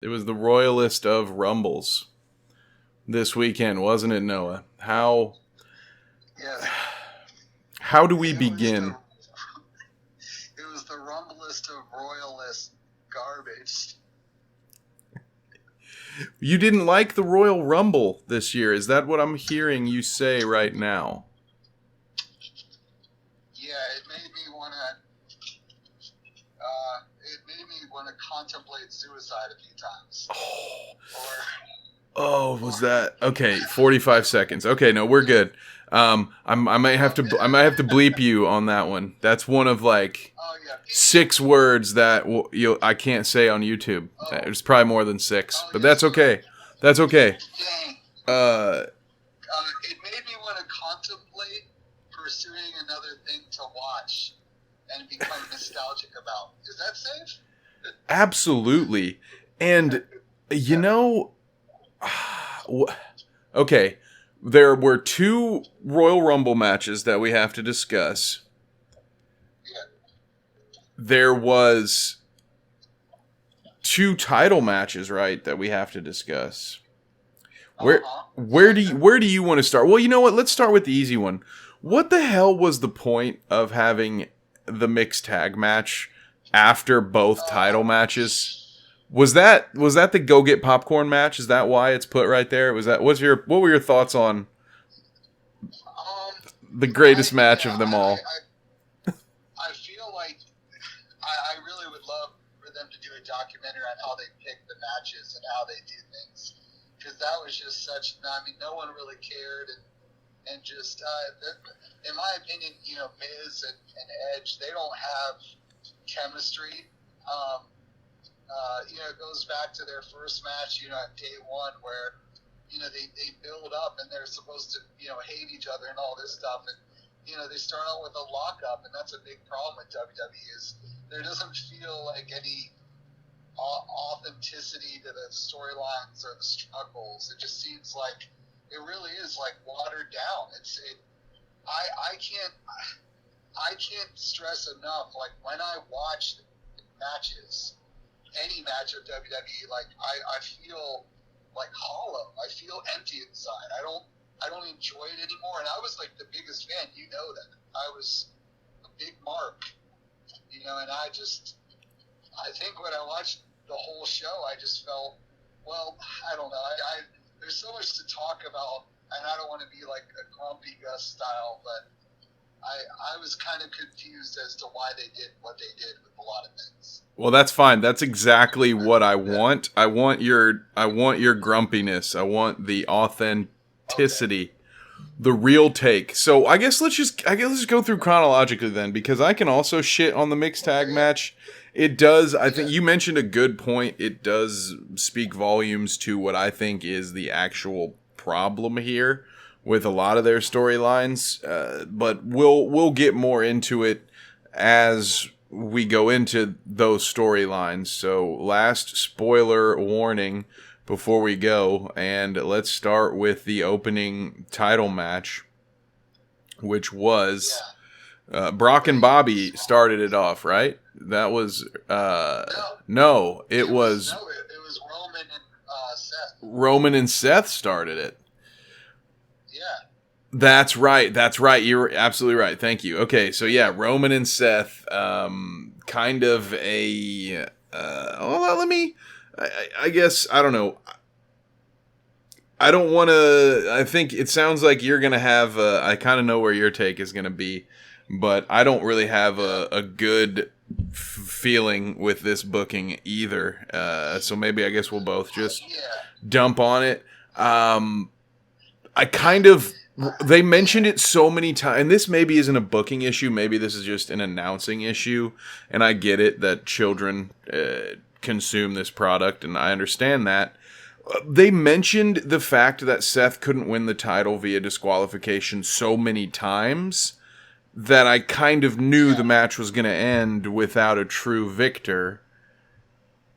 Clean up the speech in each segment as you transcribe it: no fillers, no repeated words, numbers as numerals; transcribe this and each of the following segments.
It was the royalist of Rumbles this weekend, wasn't it, Noah? Yes. How do we It begin? was the rumblest of royalist garbage. You didn't like the Royal Rumble this year. Is that what I'm hearing you say right now? Yeah, it made me want to contemplate suicide a few times. Was that okay? 45 seconds. Okay, no, we're good. I might have to bleep you on that one. That's one of like 6 words that I can't say on YouTube. There's probably more than 6, but that's okay. That's okay. It made me want to contemplate pursuing another thing to watch and become nostalgic about. Is that safe? Absolutely. And okay, there were 2 Royal Rumble matches that we have to discuss. There was 2 title matches, right, that we have to discuss. Where do you want to start? Well, you know what? Let's start with the easy one. What the hell was the point of having the mixed tag match after both title matches? Was that the Go Get Popcorn match? Is that why it's put right there? What were your thoughts on the greatest match of them all? I feel like I really would love for them to do a documentary on how they pick the matches and how they do things, because that was just such. I mean, no one really cared, and just in my opinion, Miz and Edge, they don't have chemistry. It goes back to their first match, at day one, where they build up and they're supposed to hate each other and all this stuff, and they start out with a lockup, and that's a big problem with WWE is there doesn't feel like any authenticity to the storylines or the struggles. It just seems like it really is like watered down. I can't stress enough, like when I watch matches, any match of WWE, like I feel like hollow. I feel empty inside. I don't enjoy it anymore. And I was like the biggest fan, that. I was a big mark, and I think when I watched the whole show, I just felt, well, I don't know. There's so much to talk about, and I don't want to be like a grumpy Gus style, but I was kind of confused as to why they did what they did with a lot of things. Well, that's fine. That's exactly what I want. I want your grumpiness. I want the authenticity, the real take. So I guess let's just go through chronologically then, because I can also shit on the mixed tag match. It does. I think you mentioned a good point. It does speak volumes to what I think is the actual problem here with a lot of their storylines, but we'll get more into it as we go into those storylines. So last spoiler warning before we go, and let's start with the opening title match, which was Brock and Bobby started it off, right? That was no, it was Roman and Seth. Roman and Seth started it. Yeah. That's right. You're absolutely right. Thank you. Okay, so yeah, Roman and Seth, kind of a. I guess I don't know. I don't want to. I think it sounds like you're gonna have. I kind of know where your take is gonna be, but I don't really have a good feeling with this booking either. So maybe I guess we'll both just dump on it. They mentioned it so many times, and this maybe isn't a booking issue, maybe this is just an announcing issue, and I get it that children consume this product, and I understand that. They mentioned the fact that Seth couldn't win the title via disqualification so many times that I kind of knew the match was going to end without a true victor,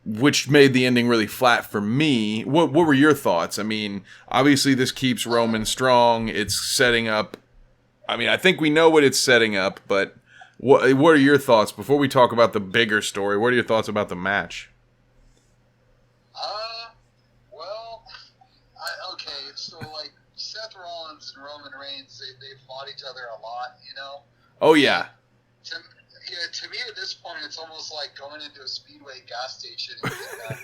which made the ending really flat for me. What were your thoughts? I mean, obviously this keeps Roman strong. It's setting up. I mean, I think we know what it's setting up, but what are your thoughts before we talk about the bigger story? What are your thoughts about the match? so like Seth Rollins and Roman Reigns, they fought each other a lot, you know. Oh yeah. To me at this point, it's almost like going into a Speedway gas station and getting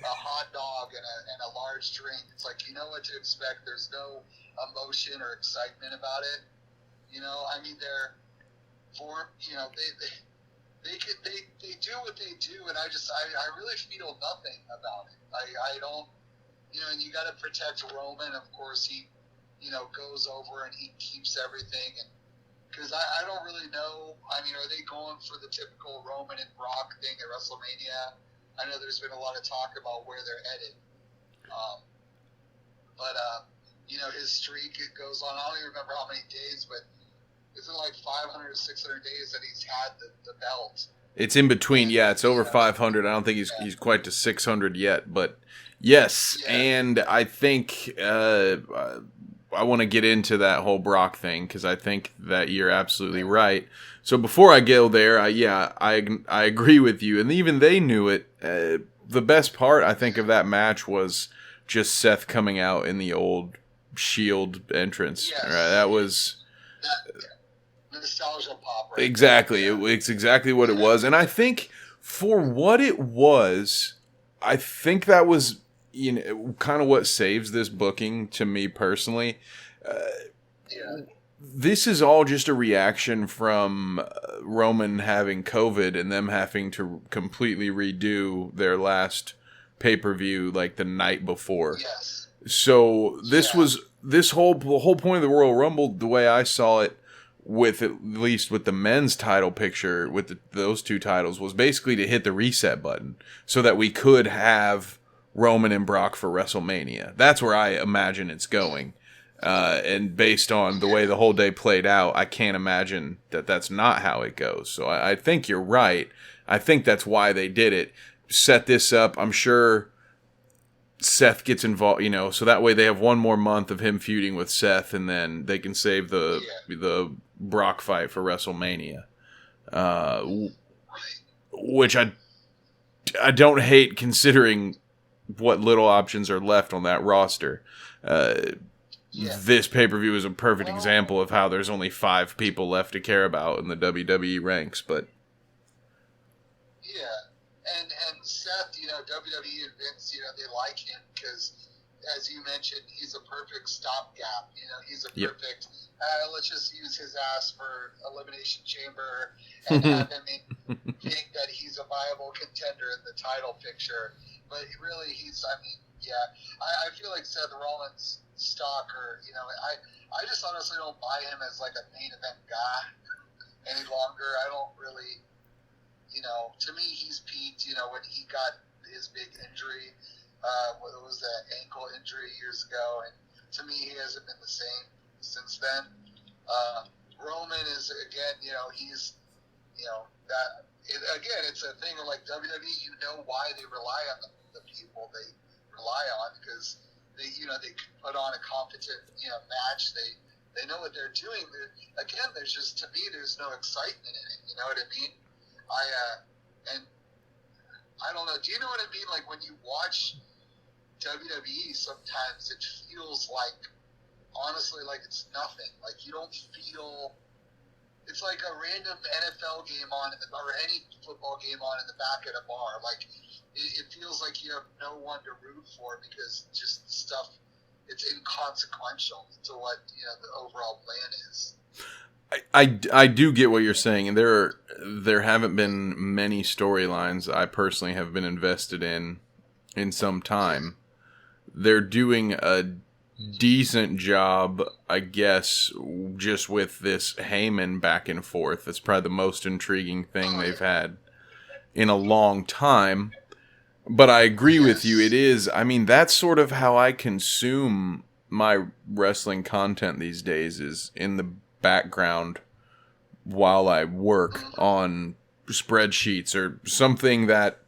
a hot dog and a large drink. It's like, you know what to expect. There's no emotion or excitement about it. You know, I mean, they do what they do, and I really feel nothing about it. I don't, you know, and you got to protect Roman. Of course, he, you know, goes over and he keeps everything, and because I don't really know. I mean, are they going for the typical Roman and Brock thing at WrestleMania? I know there's been a lot of talk about where they're headed. But you know, his streak, it goes on. I don't even remember how many days, but is it like 500 or 600 days that he's had the belt? It's in between. Yeah, it's over 500. I don't think he's quite to 600 yet, but yes. Yeah. And I think I want to get into that whole Brock thing because I think that you're absolutely right. So before I go there, I agree with you, and even they knew it. The best part, I think, of that match was just Seth coming out in the old Shield entrance. Yes. Right? That was nostalgia pop. Right? Exactly, it's exactly what it was, and I think for what it was, I think that was, you know, kind of what saves this booking to me personally. This is all just a reaction from Roman having COVID and them having to completely redo their last pay-per-view like the night before. Yes. So this was the whole point of the Royal Rumble, the way I saw it, with at least with the men's title picture with those two titles, was basically to hit the reset button so that we could have Roman and Brock for WrestleMania. That's where I imagine it's going. And based on the way the whole day played out, I can't imagine that that's not how it goes. So I think you're right. I think that's why they did it. Set this up. I'm sure Seth gets involved, you know, so that way they have one more month of him feuding with Seth, and then they can save the Brock fight for WrestleMania. Which I don't hate, considering what little options are left on that roster. This pay-per-view is a perfect example of how there's only 5 people left to care about in the WWE ranks, but and Seth, you know, WWE and Vince, you know, they like him because, as you mentioned, he's a perfect stopgap. You know, he's a perfect. Let's just use his ass for Elimination Chamber and have him think that he's a viable contender in the title picture. But really, I feel like Seth Rollins' stock, or, you know, I just honestly don't buy him as like a main event guy any longer. I don't really, you know, to me he's peaked, you know, when he got his big injury, what was that ankle injury years ago, and to me he hasn't been the same since then. Roman is, again, you know, he's, you know, it's a thing of like WWE, you know why they rely on the people they rely on, because they put on a competent, you know, match. They know what they're doing. Again, there's just, to me, there's no excitement in it. You know what I mean? And I don't know. Do you know what I mean? Like when you watch WWE, sometimes it feels like, honestly, like it's nothing. Like you don't feel. It's like a random NFL game on, or any football game on in the back at a bar. Like it feels like you have no one to root for because just stuff. It's inconsequential to what, you know, the overall plan is. I do get what you're saying, and there haven't been many storylines I personally have been invested in some time. They're doing a decent job, I guess, just with this Heyman back and forth. That's probably the most intriguing thing they've had in a long time. But I agree with you. It is. I mean, that's sort of how I consume my wrestling content these days, is in the background while I work on spreadsheets or something that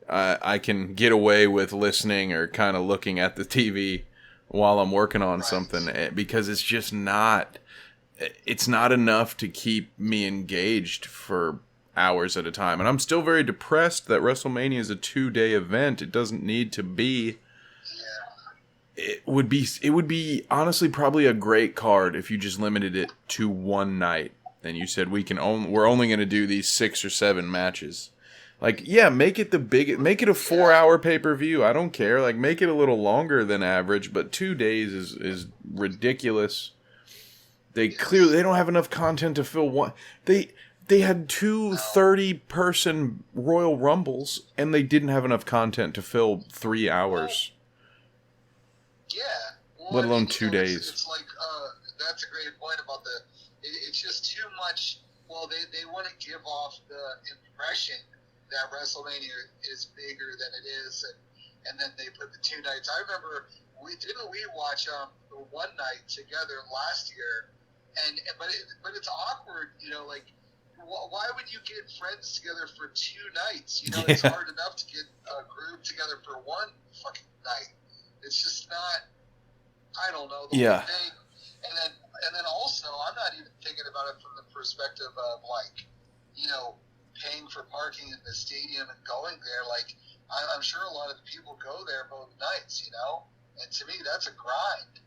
I can get away with listening or kind of looking at the TV while I'm working on something, because it's just not enough to keep me engaged for hours at a time. And I'm still very depressed that WrestleMania is a 2-day event. It doesn't need to be. it would be honestly probably a great card if you just limited it to one night and you said we're only going to do these 6 or 7 matches. Like, yeah, make it make it a 4-hour pay-per-view. I don't care. Like, make it a little longer than average, but 2 days is ridiculous. They don't have enough content to fill one. They had two 30-person Royal Rumbles, and they didn't have enough content to fill 3 hours. Yeah. Well, Let alone 2 days. It's like, that's a great point about it's just too much. Well, they want to give off the impression that WrestleMania is bigger than it is, and then they put the 2 nights. I remember we watch the one night together last year, but it's awkward, like. Why would you get friends together for 2 nights? It's hard enough to get a group together for one fucking night. It's just not. I don't know. The whole thing. And then also, I'm not even thinking about it from the perspective of paying for parking in the stadium and going there. Like, I'm sure a lot of the people go there both nights. And to me, that's a grind.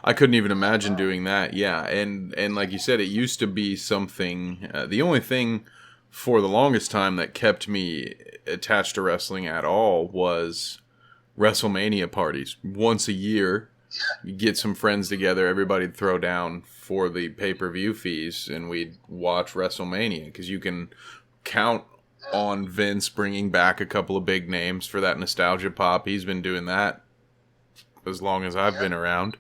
I couldn't even imagine doing that. Yeah, and like you said, it used to be something. The only thing for the longest time that kept me attached to wrestling at all was WrestleMania parties. Once a year, you get some friends together, everybody'd throw down for the pay-per-view fees, and we'd watch WrestleMania because you can count on Vince bringing back a couple of big names for that nostalgia pop. He's been doing that as long as I've been around.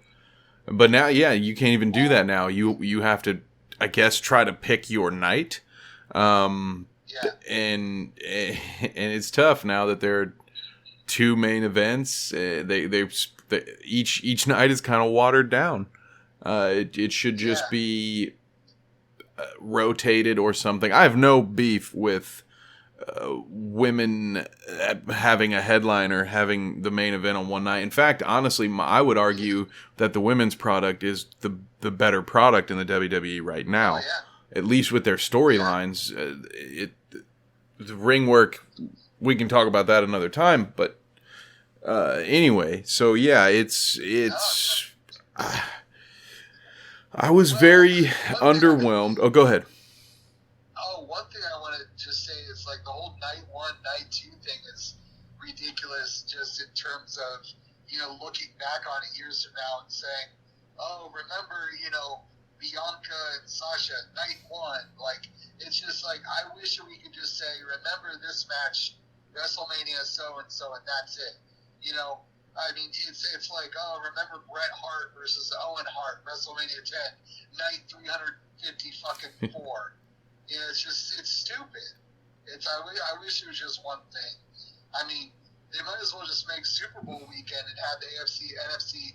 But now, you can't even do that now. You have to, I guess, try to pick your night. And it's tough now that there are 2 main events. Each night is kind of watered down. It should just be rotated or something. I have no beef with women having a headliner, having the main event on one night. In fact, honestly, I would argue that the women's product is the better product in the WWE right now. At least with their storylines. The ring work, we can talk about that another time. But anyway, so it's. I was very underwhelmed. Oh, go ahead. One thing I want to just say is like the whole night 1, night 2 thing is ridiculous just in terms of, looking back on it years from now and saying, oh, remember, Bianca and Sasha, night 1. Like, it's just like, I wish we could just say, remember this match, WrestleMania so-and-so, and that's it. I mean, it's like, oh, remember Bret Hart versus Owen Hart, WrestleMania 10, night 350 fucking 4. It's stupid. I wish it was just one thing. I mean, they might as well just make Super Bowl weekend and have the AFC, NFC,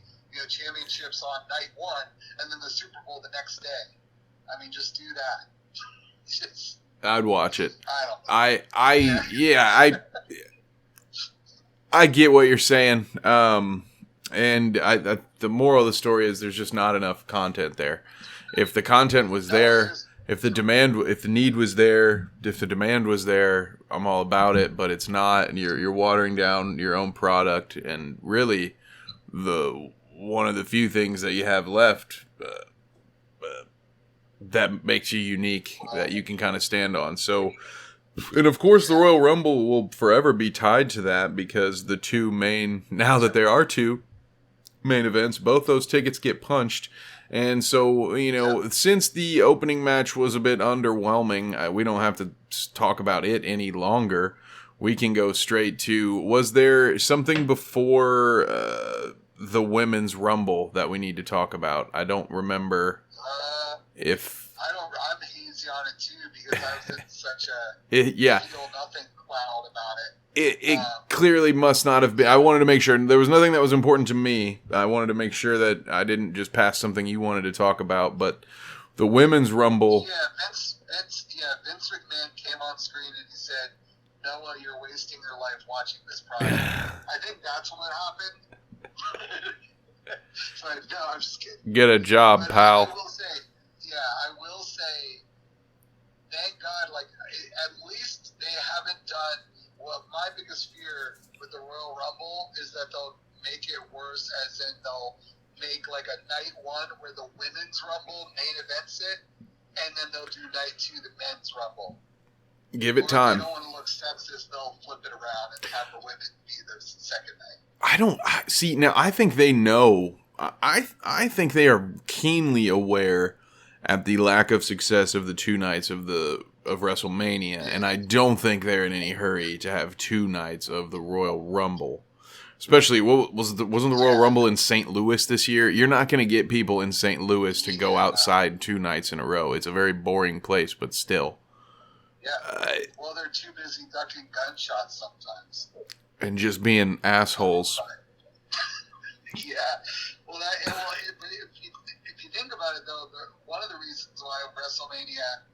championships on night 1, and then the Super Bowl the next day. I mean, just do that. I'd watch it. I don't know. I get what you're saying. And the moral of the story is there's just not enough content there. If the content was there. If the demand was there, I'm all about it. But it's not, and you're watering down your own product. And really, one of the few things that you have left that makes you unique, that you can kind of stand on. So, and of course, the Royal Rumble will forever be tied to that because the 2 main, now that there are 2 main events, both those tickets get punched. And so, since the opening match was a bit underwhelming, we don't have to talk about it any longer. We can go straight to, was there something before the Women's Rumble that we need to talk about? I don't remember I'm hazy on it too because I was in such a feel nothing cloud about it. It clearly must not have been. I wanted to make sure there was nothing that was important to me. I wanted to make sure that I didn't just pass something you wanted to talk about. But the Women's Rumble. Yeah, Vince McMahon came on screen and he said, "Noah, you're wasting your life watching this product." I think that's what happened. But no, I'm just kidding. Get a job, but pal. I will say, thank God, like, at least they haven't done. Well, my biggest fear with the Royal Rumble is that they'll make it worse, as in they'll make like a night one where the women's rumble main events it, and then they'll do night two the men's rumble. Give it Or time. if they don't want to look sexist, they'll flip it around and have the women be the second night. I don't see now. I think they know. I think they are keenly aware at the lack of success of the two nights of WrestleMania, and I don't think they're in any hurry to have two nights of the Royal Rumble. Especially, wasn't the Royal Rumble in St. Louis this year? You're not going to get people in St. Louis to go outside two nights in a row. It's a very boring place, but still. Yeah. Well, they're too busy ducking gunshots sometimes. And just being assholes. Yeah. Well, if you think about it, though, one of the reasons why WrestleMania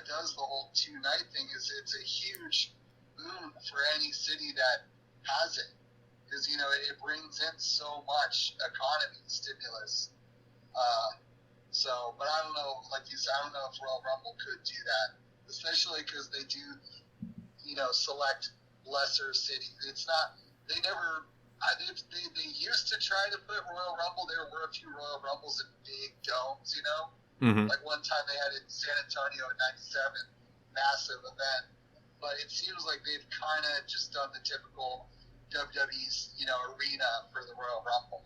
does the whole two-night thing is it's a huge boon for any city that has it. Because, it brings in so much economy stimulus. But I don't know, like you said, I don't know if Royal Rumble could do that. Especially because they do, select lesser cities. It's not, they used to try to put Royal Rumble. There were a few Royal Rumbles in big domes, Mm-hmm. Like one time they had it in San Antonio in '97, massive event. But it seems like they've kind of just done the typical WWE's, arena for the Royal Rumble,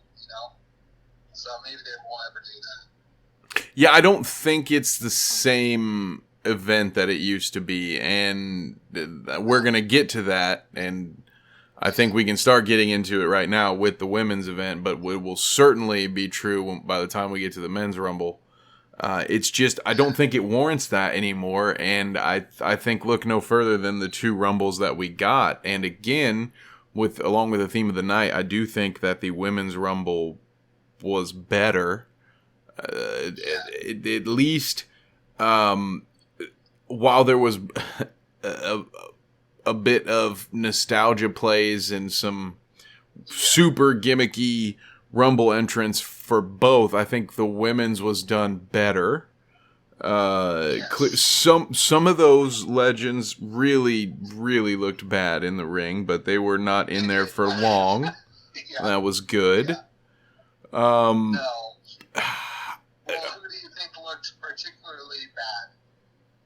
So maybe they won't ever do that. Yeah, I don't think it's the same event that it used to be, and we're going to get to that, and I think we can start getting into it right now with the women's event, but it will certainly be true by the time we get to the men's rumble. It's just, I don't think it warrants that anymore, and I think look no further than the two rumbles that we got, and again, along with the theme of the night, I do think that the women's rumble was better, at least, while there was a bit of nostalgia plays and some super gimmicky Rumble entrance for both, I think the women's was done better. Some of those legends really, really looked bad in the ring, but they were not in there for long. That was good. No. Well, who do you think looked particularly bad?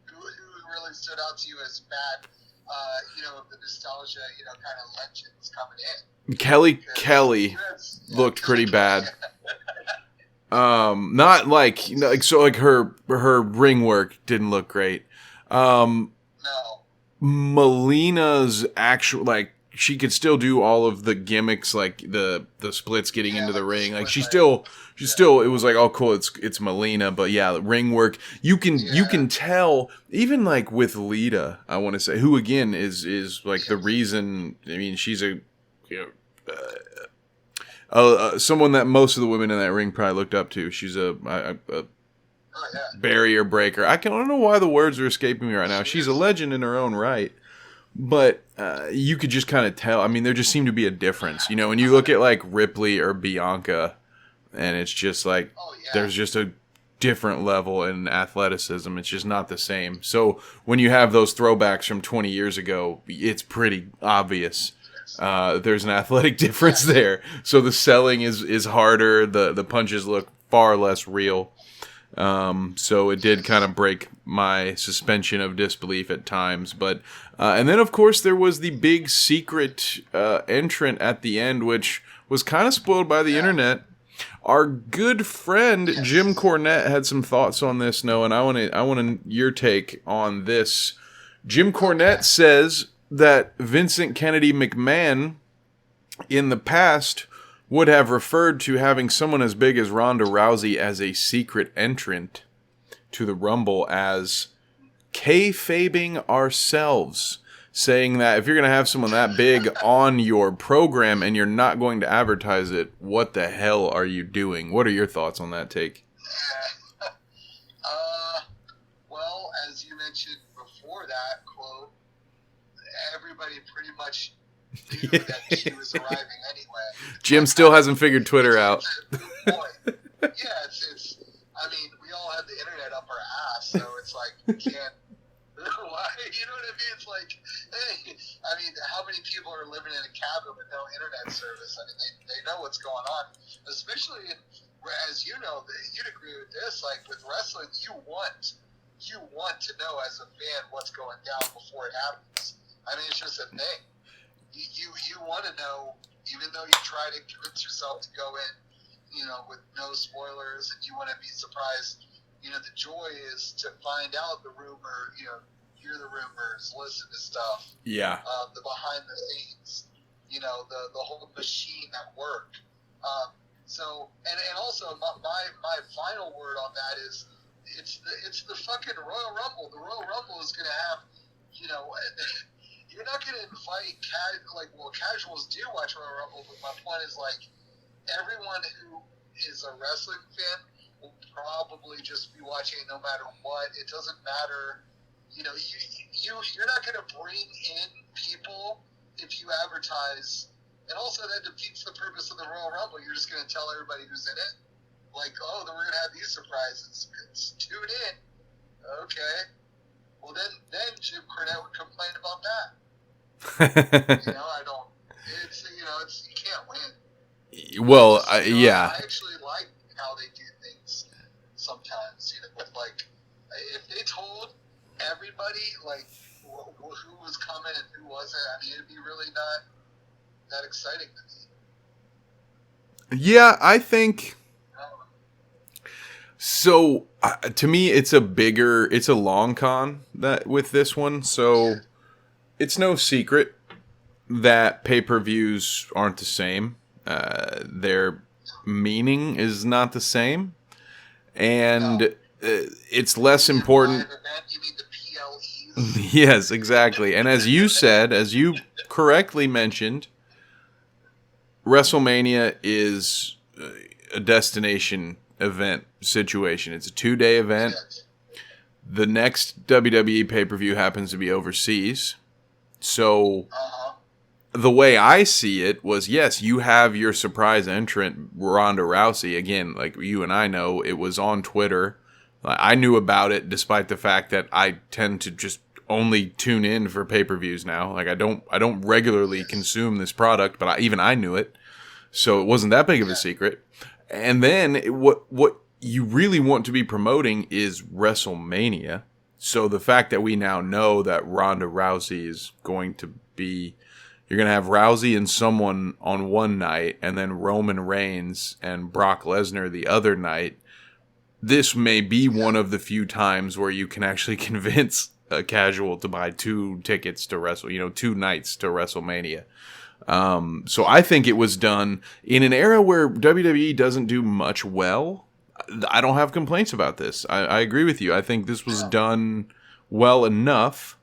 Who really stood out to you as bad? The nostalgia, kind of legends coming in. Kelly looked pretty bad. Not like her ring work didn't look great. No. Melina's actual, she could still do all of the gimmicks, like the splits getting into the ring. Like she's still, it was like, oh cool, it's Melina, but yeah, the ring work. You can tell, even like with Lita, I want to say, who again is like the reason. I mean, she's someone that most of the women in that ring probably looked up to. She's a barrier breaker. I don't know why the words are escaping me right now. She's a legend in her own right. But you could just kind of tell. I mean, there just seemed to be a difference. When you look at like Ripley or Bianca, and it's just like there's just a different level in athleticism. It's just not the same. So when you have those throwbacks from 20 years ago, it's pretty obvious. There's an athletic difference there. So the selling is harder. The punches look far less real. So it did kind of break my suspension of disbelief at times, but and then of course there was the big secret entrant at the end, which was kind of spoiled by the internet. Our good friend Jim Cornette had some thoughts on this, Noah, and I want your take on this. Jim Cornette says that Vincent Kennedy McMahon in the past would have referred to having someone as big as Ronda Rousey as a secret entrant to the Rumble as kayfabing ourselves, saying that if you're going to have someone that big on your program and you're not going to advertise it, what the hell are you doing? What are your thoughts on that take? Well, as you mentioned before that quote, everybody pretty much knew that she was arriving anyway. Jim still hasn't figured Twitter out. It's. I mean, we all have the internet up our ass, so it's like you can't. Why? You know what I mean? It's like, hey, I mean, how many people are living in a cabin with no internet service? I mean, they know what's going on. Especially, as you know, you'd agree with this. Like with wrestling, you want to know as a fan what's going down before it happens. I mean, it's just a thing. You want to know, even though you try to convince yourself to go in, with no spoilers, and you want to be surprised. The joy is to find out the rumor, hear the rumors, listen to stuff. Yeah. The behind the scenes, the whole machine at work. So, and also my final word on that is it's the fucking Royal Rumble. The Royal Rumble is going to have, you're not going to invite casuals do watch Royal Rumble, but my point is everyone who is a wrestling fan will probably just be watching it no matter what. It doesn't matter. You're not going to bring in people if you advertise, and also that defeats the purpose of the Royal Rumble. You're just going to tell everybody who's in it, then we're going to have these surprises. Tune in. Okay. Well, then Jim Cornette would complain about that. I don't. It's you can't win. Well, yeah. I actually like how they do things sometimes. With if they told everybody who was coming and who wasn't, I mean, it'd be really not that exciting to me. Yeah, I think. So to me, it's a long con that with this one. So it's no secret that pay-per-views aren't the same. Their meaning is not the same, and it's less important. You mean the PLEs? Yes, exactly. And as you correctly mentioned, WrestleMania is a destination event situation. It's a 2-day event. The next WWE pay-per-view happens to be overseas. So the way I see it was, yes, you have your surprise entrant, Ronda Rousey. Again, like you and I know, it was on Twitter. I knew about it despite the fact that I tend to just only tune in for pay-per-views now. Like I don't regularly consume this product, but even I knew it. So it wasn't that big of a secret. And then what you really want to be promoting is WrestleMania. So the fact that we now know that Ronda Rousey is going to be, you're going to have Rousey and someone on one night, and then Roman Reigns and Brock Lesnar the other night. This may be one of the few times where you can actually convince a casual to buy 2 tickets to 2 nights to WrestleMania. So I think it was done in an era where WWE doesn't do much well. I don't have complaints about this. I agree with you. I think this was done well enough.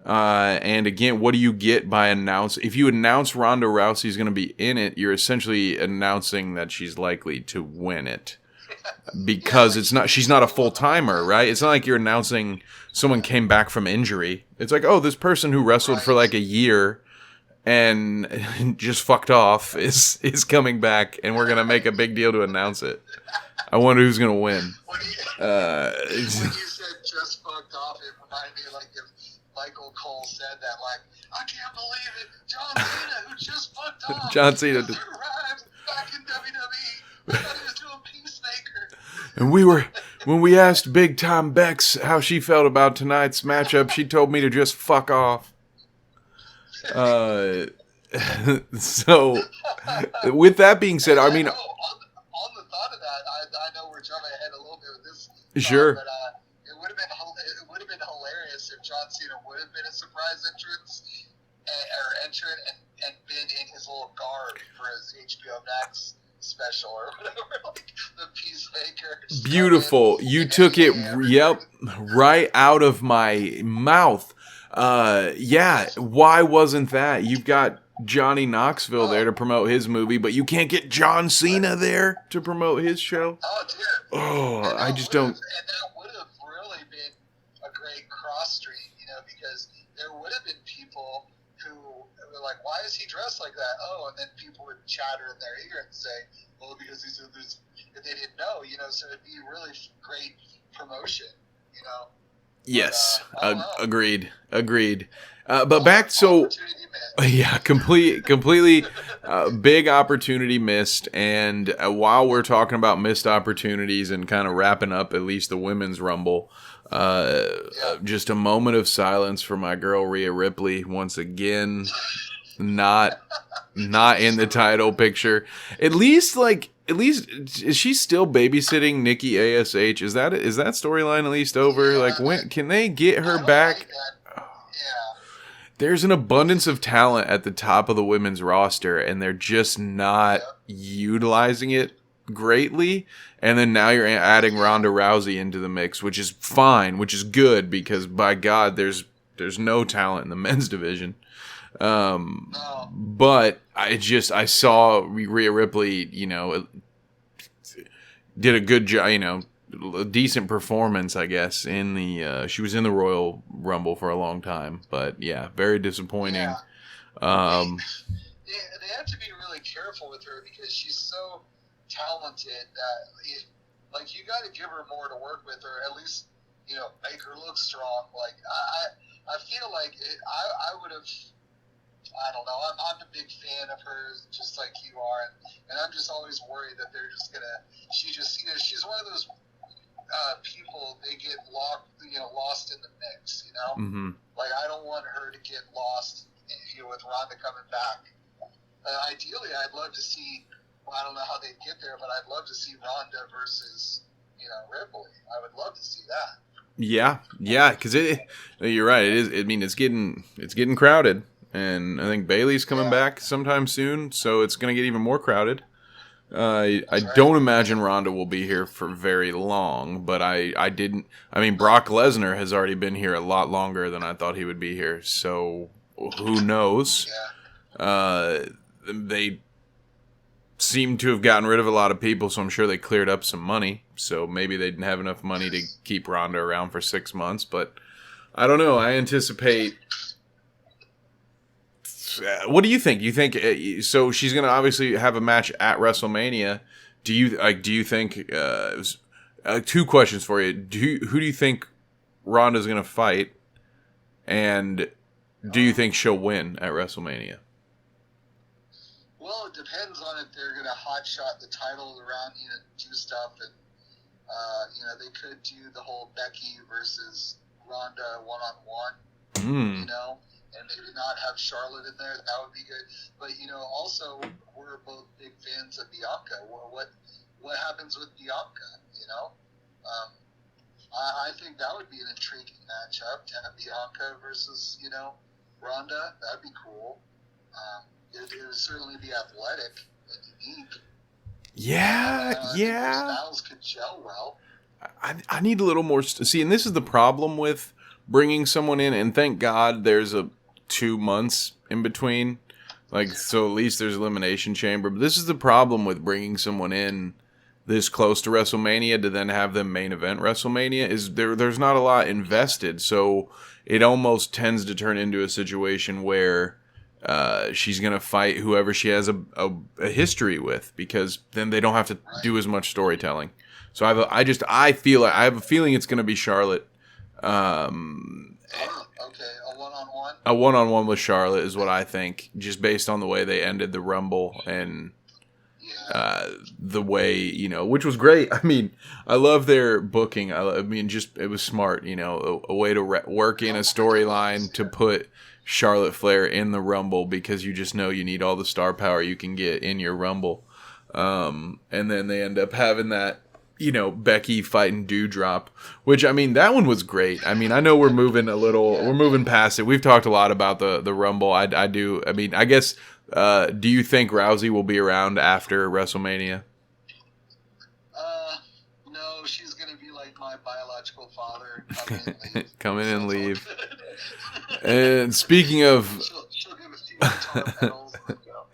And again, what do you get by if you announce Ronda Rousey's going to be in it, you're essentially announcing that she's likely to win it. Because she's not a full-timer, right? It's not like you're announcing someone came back from injury. It's like, oh, this person who wrestled for like a year and just fucked off is coming back, and we're going to make a big deal to announce it. I wonder who's going to win. When you said just fucked off, it reminded me if Michael Cole said that, I can't believe it, John Cena, who just fucked off. John Cena arrived back in WWE. I thought he was doing Peacemaker. And when we asked Big Time Bex how she felt about tonight's matchup, she told me to just fuck off. So, with that being said, I mean, on the thought of that, I know we're jumping ahead a little bit with this. Sure. But it would have been hilarious if John Cena would have been a surprise entrant and been in his little garb for his HBO Max special or whatever, the Peacemaker. Beautiful. You took it, right out of my mouth. Yeah, why wasn't that? You've got Johnny Knoxville there to promote his movie, but you can't get John Cena there to promote his show? Oh, dude. Oh, I just don't. And that would have really been a great cross stream, because there would have been people who were like, why is he dressed like that? Oh, and then people would chatter in their ear and say, well, because he's in this, if they didn't know, so it'd be really great promotion, Yes, I don't know. agreed. But back, so Opportunity missed. yeah, completely big opportunity missed. And while we're talking about missed opportunities and kind of wrapping up at least the women's rumble, just a moment of silence for my girl Rhea Ripley once again. Not in the title picture. At least is she still babysitting Nikki ASH? Is that storyline at least over? Yeah, Like, when can they get her I don't back? like that. Yeah. There's an abundance of talent at the top of the women's roster, and they're just not utilizing it greatly. And then now you're adding Ronda Rousey into the mix, which is fine, which is good, because by God, there's no talent in the men's division. No. But I saw Rhea Ripley, did a good job, a decent performance, I guess, in the, she was in the Royal Rumble for a long time, but yeah, very disappointing. Yeah. They have to be really careful with her because she's so talented that you got to give her more to work with, or at least, make her look strong. Like, I feel like I would have, I don't know. I'm a big fan of hers, just like you are, and I'm just always worried that they're just gonna. She's one of those people. They get lost in the mix. Mm-hmm. Like, I don't want her to get lost. With Ronda coming back, ideally, I'd love to see. I don't know how they'd get there, but I'd love to see Ronda versus Ripley. I would love to see that. Yeah, because you're right. It is. I mean, it's getting crowded. And I think Bayley's coming back sometime soon, so it's going to get even more crowded. I don't imagine Ronda will be here for very long, but Brock Lesnar has already been here a lot longer than I thought he would be here, so who knows? They seem to have gotten rid of a lot of people, so I'm sure they cleared up some money, so maybe they didn't have enough money to keep Ronda around for 6 months, but I don't know. I anticipate... what do you think? You think so? She's going to obviously have a match at WrestleMania. Do you think? Two questions for you. Who do you think Ronda's going to fight, and do you think she'll win at WrestleMania? Well, it depends on if they're going to hotshot the title around, do stuff, and they could do the whole Becky versus Ronda one-on-one. And maybe not have Charlotte in there. That would be good. But, also, we're both big fans of Bianca. What happens with Bianca, I think that would be an intriguing matchup to have Bianca versus, Ronda. That would be cool. It would certainly be athletic and unique. Yeah. Styles could gel well. I need a little more... See, and this is the problem with bringing someone in, and thank God there's 2 months in between, so at least there's Elimination Chamber. But this is the problem with bringing someone in this close to WrestleMania to then have them main event WrestleMania, is there's not a lot invested, so it almost tends to turn into a situation where she's gonna fight whoever she has a history with, because then they don't have to do as much storytelling. So I feel like I have a feeling it's gonna be Charlotte. Okay, a one-on-one? A one-on-one with Charlotte is what I think, just based on the way they ended the Rumble and the way, which was great. I mean, I love their booking. It was smart, a way to work in a storyline to put Charlotte Flair in the Rumble, because you just know you need all the star power you can get in your Rumble. And then they end up having that, Becky fighting Doudrop, which, that one was great. I know we're moving past it. We've talked a lot about the Rumble. I do. I guess, do you think Rousey will be around after WrestleMania? No, she's going to be like my biological father. Come in and leave. And speaking of... She'll give us 2 guitar pedals and go.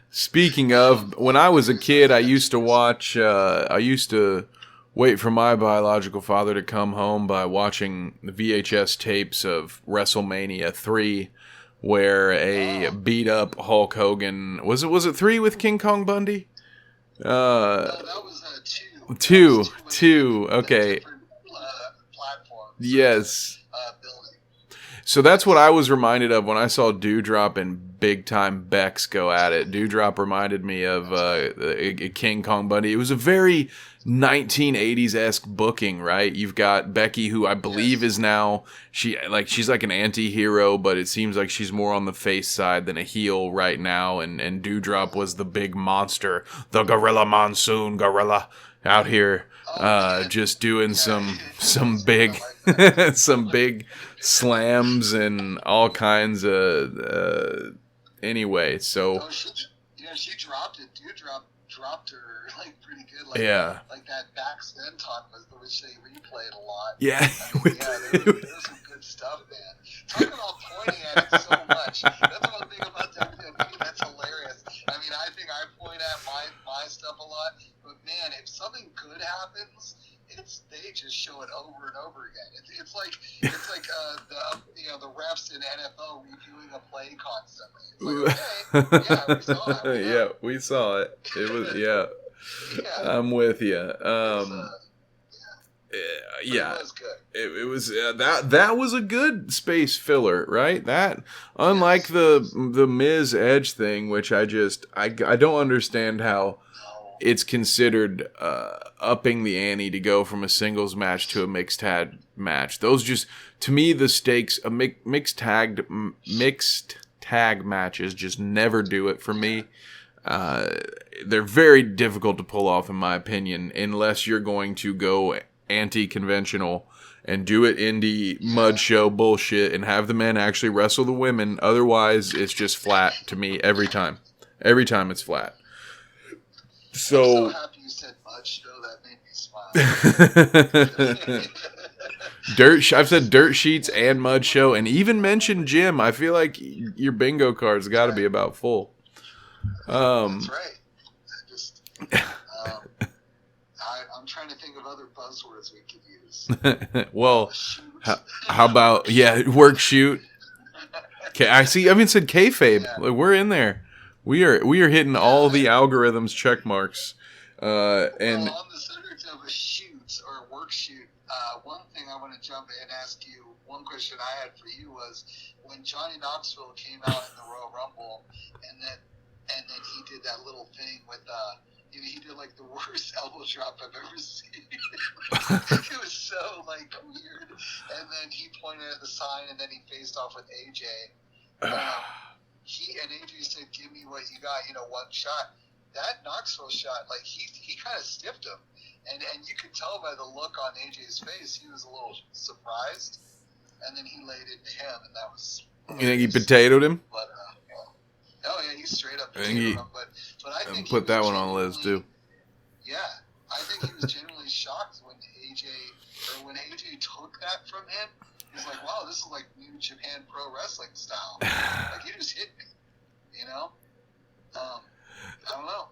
Speaking of, when I was a kid, I used to wait for my biological father to come home by watching the VHS tapes of WrestleMania 3, where a beat up Hulk Hogan, was it 3 with King Kong Bundy? No, that was 2. 2, okay. Platform. Yes. Building. So that's what I was reminded of when I saw Dewdrop and Big Time Bex go at it. Dewdrop reminded me of King Kong Bundy. It was a very 1980s-esque booking, right? You've got Becky, who I believe is now she's like an anti-hero, but it seems like she's more on the face side than a heel right now. And Dewdrop was the big monster, the Gorilla Monsoon Gorilla out here. Just doing some big some big slams and all kinds of anyway. So she dropped it. Dropped her like pretty good. Like, yeah, like that back senton was which they replayed a lot. Yeah, there was some good stuff, man. Talking about pointing at it so much. That's one thing about WWE that's hilarious. I mean, I think I point at my stuff a lot, but man, if something good happens, they just show it over and over again. It's like the refs in NFL reviewing a play constantly. It's like, okay, yeah, we saw it. Yeah, we saw it. It was yeah. I'm with you. Yeah, it was good. It was that was a good space filler, right? That unlike the Miz Edge thing, which I don't understand how it's considered upping the ante to go from a singles match to a mixed tag match. Those just, to me, the stakes, mixed tag matches just never do it for me. They're very difficult to pull off, in my opinion, unless you're going to go anti-conventional and do it indie mud show bullshit and have the men actually wrestle the women. Otherwise, it's just flat to me every time. Every time it's flat. So I'm so happy you said mud show. That made me smile. I've said dirt sheets and mud show, and even mentioned gym. I feel like your bingo card's got to be about full. That's right. I'm trying to think of other buzzwords we could use. Well, how about work shoot? Okay, I see. I haven't said kayfabe. Yeah. Like, we're in there. We are hitting all the algorithms check marks. And well, on the subject of a shoot or a work shoot, one thing I want to jump in and ask you. One question I had for you was when Johnny Knoxville came out in the Royal Rumble, and then he did that little thing with he did like the worst elbow drop I've ever seen. It was so like weird. And then he pointed at the sign, and then he faced off with AJ. AJ said, "Give me what you got, one shot." That Knoxville shot, like he kind of stiffed him, and you could tell by the look on AJ's face, he was a little surprised, and then he laid into him, and that was. You think he potatoed him? But he straight up potatoed him. But I think put that one on Liz too. Yeah, I think he was genuinely shocked when AJ took that from him. He's like, "Wow, this is like New Japan Pro Wrestling style." Like, he just hit me, I don't know.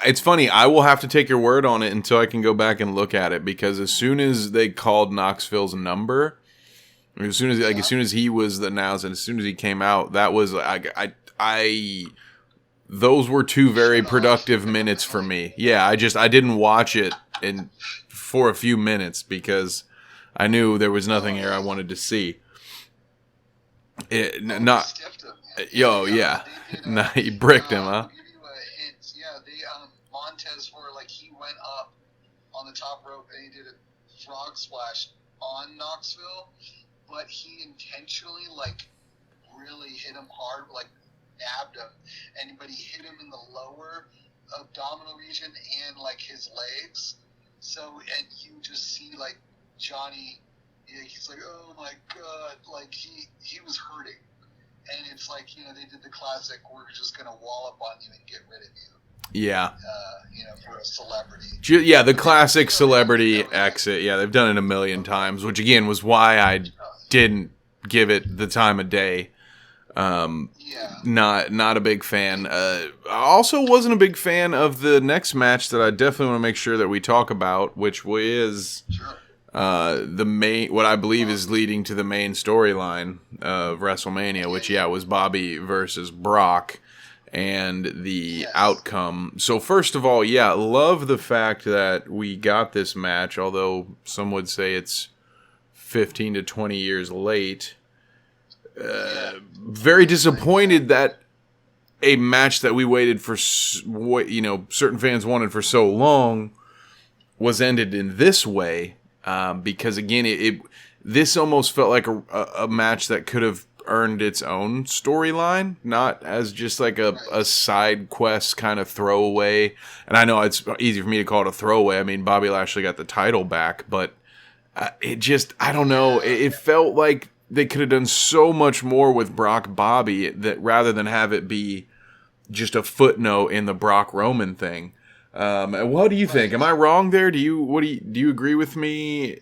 It's funny. I will have to take your word on it until I can go back and look at it, because as soon as they called Knoxville's number, as soon as he was announced and as soon as he came out, that was those were two very productive minutes for me. Yeah, I didn't watch it for a few minutes because I knew there was nothing here I wanted to see. He bricked him, huh? I'll give you a hint. Yeah, Montez he went up on the top rope and he did a frog splash on Knoxville, but he intentionally really hit him hard, nabbed him, but he hit him in the lower abdominal region and his legs. So, and you just see Johnny, he's like, "Oh my god," he was hurting. And it's they did the classic, "We're just going to wallop on you and get rid of you." Yeah. For a celebrity. Yeah, the classic celebrity exit. Yeah, they've done it a million times, which again was why I didn't give it the time of day. Not a big fan. I also wasn't a big fan of the next match that I definitely want to make sure that we talk about, which is the main, what I believe is leading to the main storyline of WrestleMania, which was Bobby versus Brock, and the outcome. So first of all, love the fact that we got this match, although some would say it's 15 to 20 years late. Very disappointed that a match that we waited for, certain fans wanted for so long was ended in this way. Because again, this almost felt like a match that could have earned its own storyline, not as just like a side quest kind of throwaway. And I know it's easy for me to call it a throwaway. I mean, Bobby Lashley got the title back, but it just, I don't know. It felt like they could have done so much more with Brock Bobby that rather than have it be just a footnote in the Brock Roman thing. What do you think? Am I wrong there? Do you agree with me?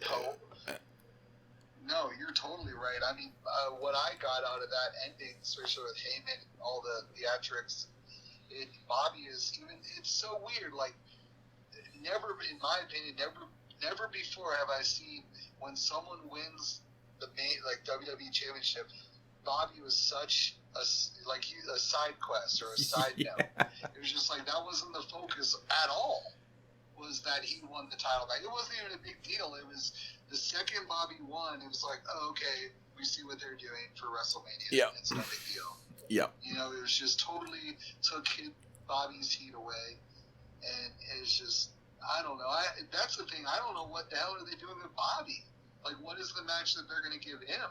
No, you're totally right. I mean, what I got out of that ending, especially with Heyman and all the theatrics, Bobby is even. It's so weird. Like, never, in my opinion, never before have I seen when someone wins the main, like, WWE Championship, Bobby was such a side quest or a side note. It was just like that wasn't the focus at all. Was that he won the title back? It wasn't even a big deal. It was the second Bobby won. It was like, oh, okay, we see what they're doing for WrestleMania. Yeah, it's no big deal. Yeah, it was just totally took Bobby's heat away, and it's just I don't know. That's the thing. I don't know what the hell are they doing with Bobby. Like, what is the match that they're going to give him?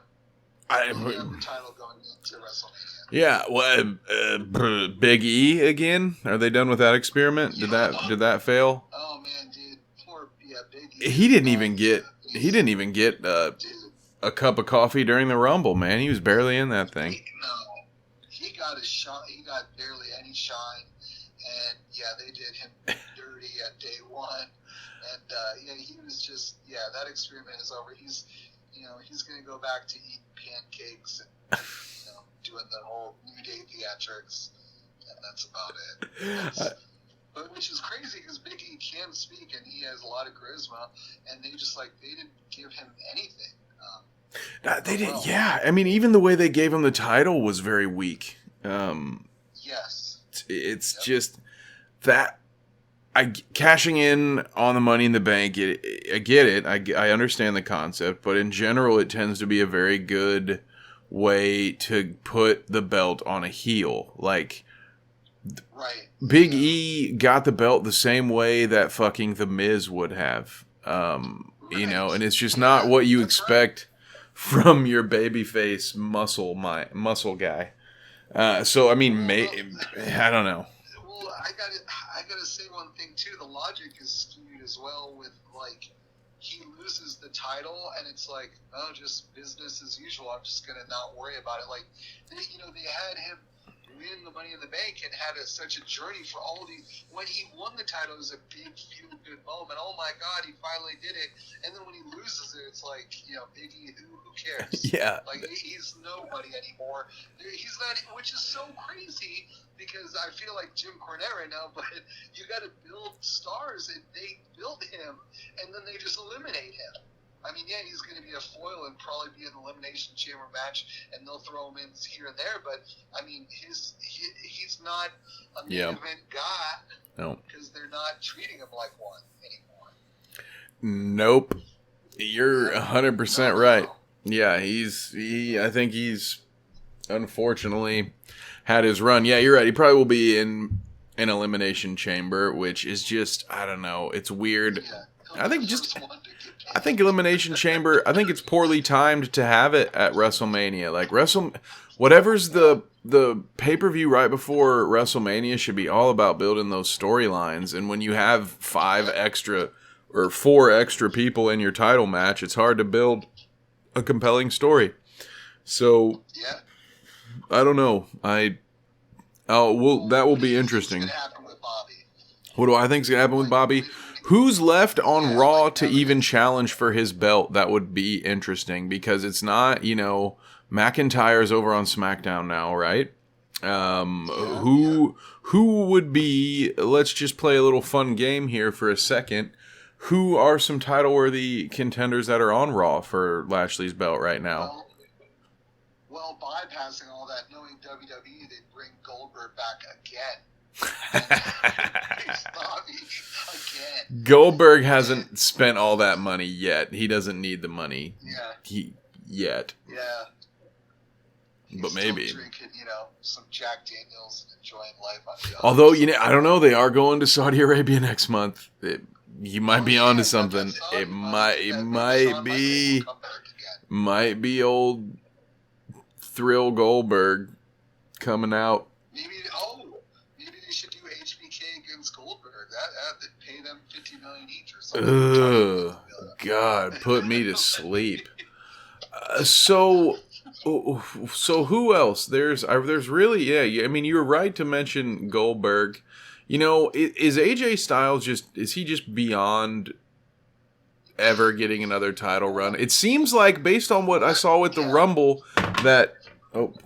Have the title going into WrestleMania. Yeah, well, Big E again. Are they done with that experiment? Did that fail? Oh man, dude, poor Big E. He didn't even get a cup of coffee during the Rumble, man. He was barely in that thing. He got a shot. He got barely any shine, and they did him dirty at day one, and he was just that experiment is over. He's going to go back to eating pancakes and doing the whole New Day theatrics, and that's about it. But which is crazy because Big E can speak and he has a lot of charisma, and they didn't give him anything. They did, yeah. I mean, even the way they gave him the title was very weak. Yes, it's just that. Cashing in on the Money in the Bank, I get it. I understand the concept, but in general, it tends to be a very good way to put the belt on a heel. Like, Big E got the belt the same way that fucking The Miz would have. And it's just not what you expect from your babyface muscle guy. So, I mean, I don't know. Well, I gotta say one thing too. The logic is skewed as well with he loses the title and it's like, oh, just business as usual. I'm just gonna not worry about it. Like they had him win the Money in the Bank and had such a journey for all the. When he won the title, it was a big feel-good moment. Oh my God, he finally did it. And then when he loses it, it's like, Big E, who cares? Yeah. Like he's nobody anymore. He's not, which is so crazy because I feel like Jim Cornette right now. But you got to build stars, and they build him, and then they just eliminate him. I mean, he's going to be a foil and probably be an Elimination Chamber match, and they'll throw him in here and there. But I mean, he's not a main event guy. No, because they're not treating him like one anymore. Nope, you're 100% right. No. Yeah, I think he's unfortunately had his run. Yeah, you're right. He probably will be in an Elimination Chamber, which is just, I don't know. It's weird. Yeah, I think Elimination Chamber, I think it's poorly timed to have it at WrestleMania. Like whatever's the pay-per-view right before WrestleMania should be all about building those storylines. And when you have 4 extra people in your title match, it's hard to build a compelling story. So I don't know. That will be interesting. What do I think is going to happen with Bobby? Who's left on Raw to even challenge for his belt? That would be interesting because it's not, McIntyre's over on SmackDown now, right? Who would be, let's just play a little fun game here for a second. Who are some title-worthy contenders that are on Raw for Lashley's belt right now? Well, bypassing all that, knowing WWE, they'd bring Goldberg back again. Stop Again. Goldberg hasn't spent all that money yet. He doesn't need the money. Yet. Yeah. But maybe. Still drinking, some Jack Daniels and enjoying life on the Although, I don't know. They are going to Saudi Arabia next month. You might be onto something. It might be old Thrill Goldberg coming out. Maybe they should do HBK against Goldberg. That pay them $50 million each or something. Ugh, God, put me to sleep. So who else? There's really, I mean, you were right to mention Goldberg. Is AJ Styles is he just beyond ever getting another title run? It seems like, based on what I saw with the Rumble, that,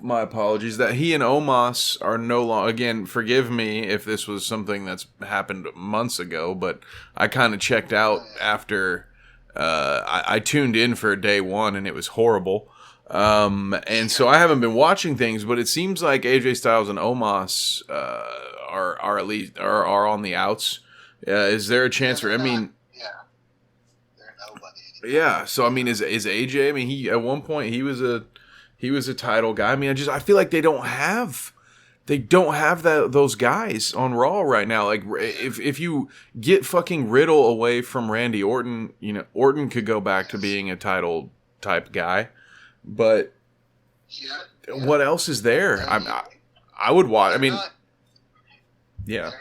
my apologies, that he and Omos are no longer, again, forgive me if this was something that's happened months ago, but I kind of checked out after I tuned in for day one and it was horrible. And so I haven't been watching things, but it seems like AJ Styles and Omos are at least are on the outs. Is there a chance for? I mean, they're nobody. Yeah. So I mean, is AJ? I mean, he at one point he was a title guy. I mean, I feel like they don't have those guys on Raw right now. Like, if you get fucking Riddle away from Randy Orton, Orton could go back to being a title type guy. But what else is there? I would watch. They're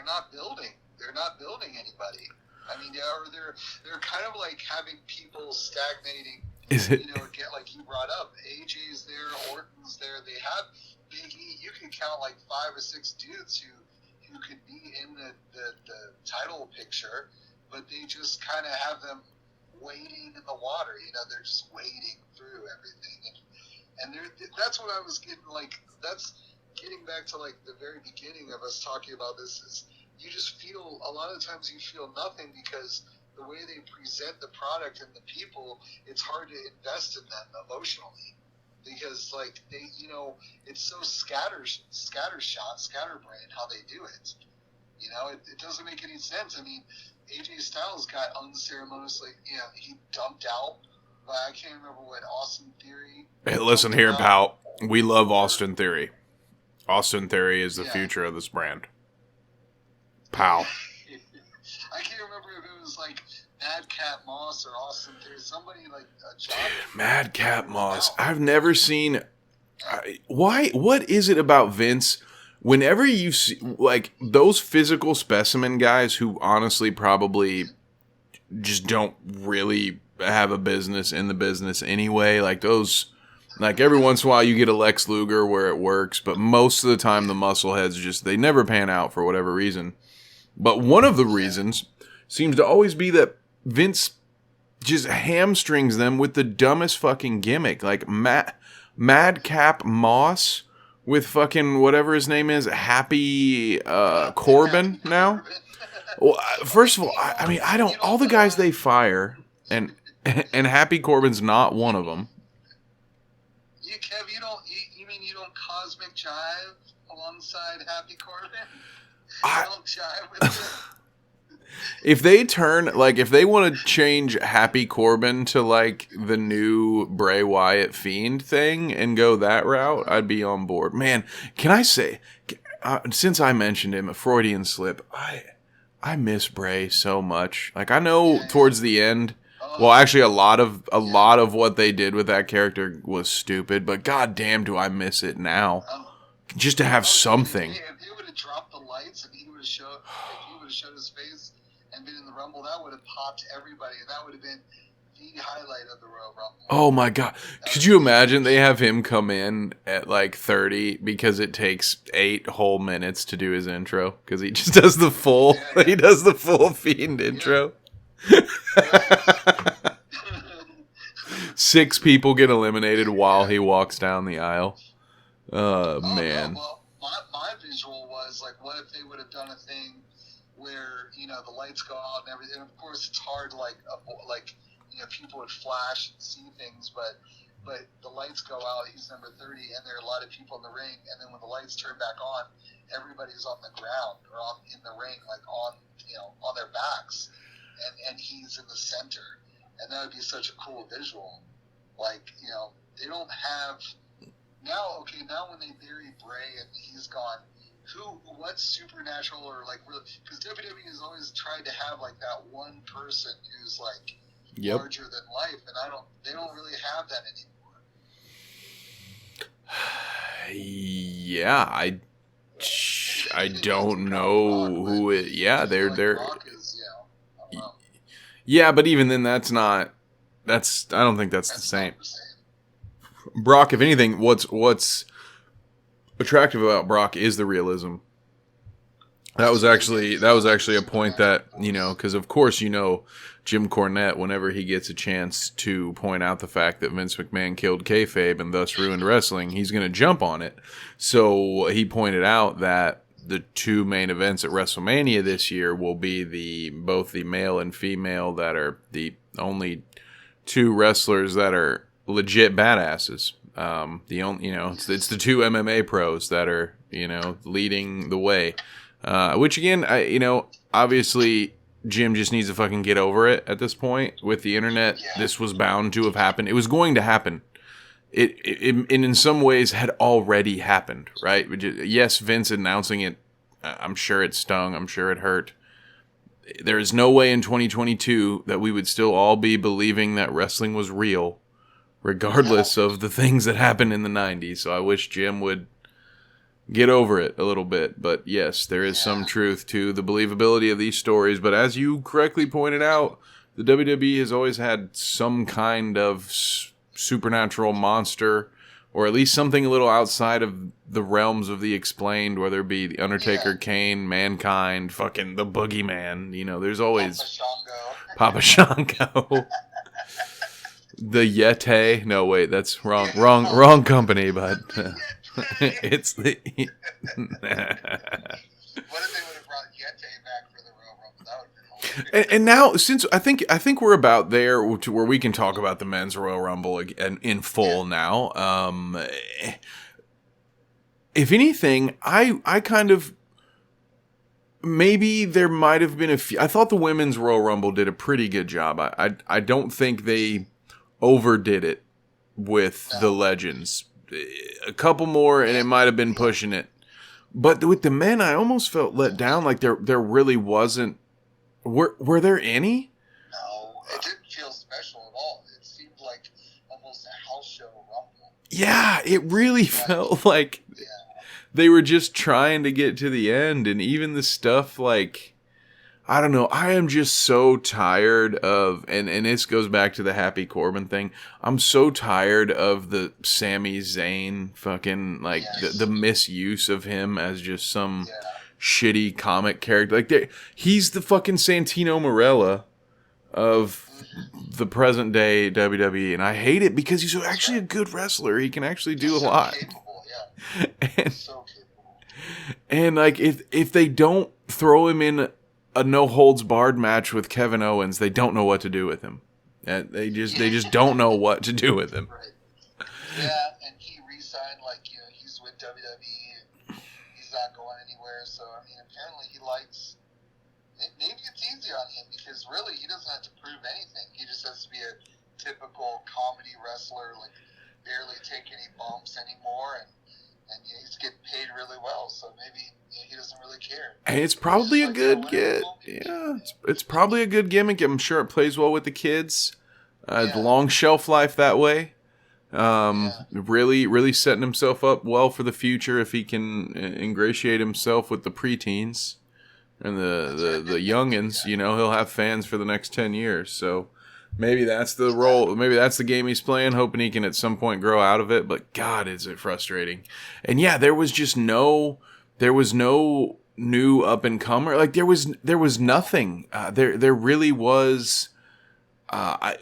not building. They're not building anybody. I mean, they're kind of like having people stagnating. Is it? Get, like you brought up, AJ's there, Orton's there. They have Big E. You can count like 5 or 6 dudes who could be in the title picture, but they just kind of have them wading in the water. They're just wading through everything, and that's what I was getting. Like, that's getting back to like the very beginning of us talking about this. Is you just feel a lot of times you feel nothing because the way they present the product and the people, it's hard to invest in them emotionally because like they, it's so scatterbrained how they do it. It doesn't make any sense. I mean, AJ Styles got unceremoniously, he dumped out. But I can't remember what Austin Theory. Hey, listen here, pal. We love Austin Theory. Austin Theory is the future of this brand. Pal. I can't remember if it was like Madcap Moss or Austin Theory. Somebody like a job. Madcap Moss. I've never seen. Why? What is it about Vince? Whenever you see like those physical specimen guys who honestly probably just don't really have a business in the business anyway, like those, like every once in a while you get a Lex Luger where it works, but most of the time the muscleheads they never pan out for whatever reason. But one of the reasons seems to always be that Vince just hamstrings them with the dumbest fucking gimmick, like Madcap Moss with fucking whatever his name is, Happy Corbin now. Well, first of all, I mean, I don't. All the guys they fire, and Happy Corbin's not one of them. Kev, you mean you don't cosmic jive alongside Happy Corbin? You don't jive with him? If they want to change Happy Corbin to like the new Bray Wyatt Fiend thing and go that route, I'd be on board. Man, can I say, since I mentioned him, a Freudian slip, I miss Bray so much. Like, I know towards the end, well, actually a lot of what they did with that character was stupid, but goddamn do I miss it now. Just to have something. If he would have dropped the lights and he would have showed his face and been in the Rumble, that would have popped everybody, and that would have been the highlight of the Royal Rumble. Oh my god. Could you imagine they have him come in at like 30 because it takes 8 whole minutes to do his intro because he just does the full he does the full Fiend intro. 6 people get eliminated while he walks down the aisle. Man. Well, my visual was like, what if they would have done a thing where the lights go out and everything. And of course, it's hard. Like people would flash and see things, but but the lights go out, he's number 30, and there are a lot of people in the ring, and then when the lights turn back on, everybody's on the ground or in the ring, like on their backs, and he's in the center, and that would be such a cool visual. Like, they don't have now. Okay, now when they bury Bray and he's gone, what's supernatural or like really? Because WWE has always tried to have like that one person who's like larger than life, and they don't really have that anymore. Yeah, I don't know who it. Yeah, they're. Brock is, yeah, but even then, that's not. I don't think that's the same. Brock, if anything, what's attractive about Brock is the realism. That was actually a point that, because of course, Jim Cornette, whenever he gets a chance to point out the fact that Vince McMahon killed kayfabe and thus ruined wrestling, he's going to jump on it. So he pointed out that the two main events at WrestleMania this year will be both the male and female that are the only two wrestlers that are legit badasses. It's the two MMA pros that are, leading the way. Which again, obviously Jim just needs to fucking get over it at this point with the internet. Yeah. This was bound to have happened. It was going to happen. It in some ways had already happened, right? Yes, Vince announcing it, I'm sure it stung. I'm sure it hurt. There is no way in 2022 that we would still all be believing that wrestling was real, regardless of the things that happened in the 90s. So I wish Jim would get over it a little bit. But yes, there is some truth to the believability of these stories. But as you correctly pointed out, the WWE has always had some kind of supernatural monster, or at least something a little outside of the realms of the explained, whether it be The Undertaker, Kane, Mankind, fucking the Boogeyman. There's always Papa Shango. The Yeti. No, wait, that's wrong company, but it's the... What if they would have brought Yeti back for the Royal Rumble? That would have been hilarious. And now, since I think we're about there to where we can talk about the men's Royal Rumble in full now. If anything, I kind of... Maybe there might have been a few... I thought the women's Royal Rumble did a pretty good job. I don't think they overdid it with the legends. A couple more and it might have been pushing it. But with the men, I almost felt let down. Like there really wasn't... Were there any? No, it didn't feel special at all. It seemed like almost a house show Rumble. Yeah, it really felt like they were just trying to get to the end. And even the stuff like... I don't know. I am just so tired of, and this goes back to the Happy Corbin thing. I'm so tired of the Sami Zayn fucking, like, the misuse of him as just some shitty comic character. Like, he's the fucking Santino Marella of the present day WWE, and I hate it because he's actually a good wrestler. He can actually do a lot. So capable. And like, if they don't throw him in a no-holds-barred match with Kevin Owens, they don't know what to do with him. And they just don't know what to do with him. Right. Yeah, and he re-signed, he's with WWE, and he's not going anywhere, so, apparently he likes... Maybe it's easier on him, because really, he doesn't have to prove anything. He just has to be a typical comedy wrestler, barely take any bumps anymore, and he's getting paid really well, so maybe he doesn't really care. And it's probably a good get. Yeah, it's probably a good gimmick. I'm sure it plays well with the kids. The long shelf life that way. Really, really setting himself up well for the future if he can ingratiate himself with the preteens and the youngins. He'll have fans for the next 10 years. So maybe that's the role. Maybe that's the game he's playing, hoping he can at some point grow out of it. But God, is it frustrating. And yeah, there was no new up and comer. Like there was nothing. There really was I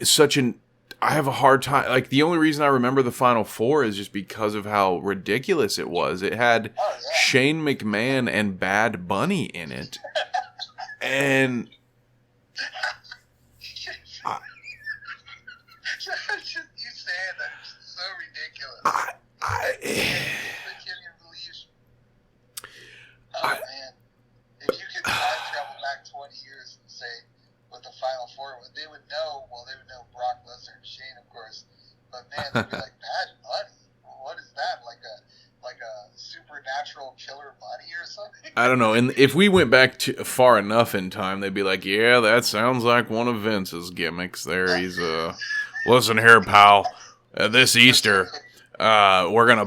have a hard time. Like the only reason I remember the Final Four is just because of how ridiculous it was. It had Shane McMahon and Bad Bunny in it, and you saying that is so can't even believe. Oh man, if you could time travel back 20 years and say what the Final Four, they would know. Well, they would know Brock Lesnar and Shane, of course. But man, they'd be like, Bad Bunny. What is that? Like a supernatural killer bunny or something? I don't know. And if we went back far enough in time, they'd be like, yeah, that sounds like one of Vince's gimmicks there. He's, listen here, pal. This Easter, we're gonna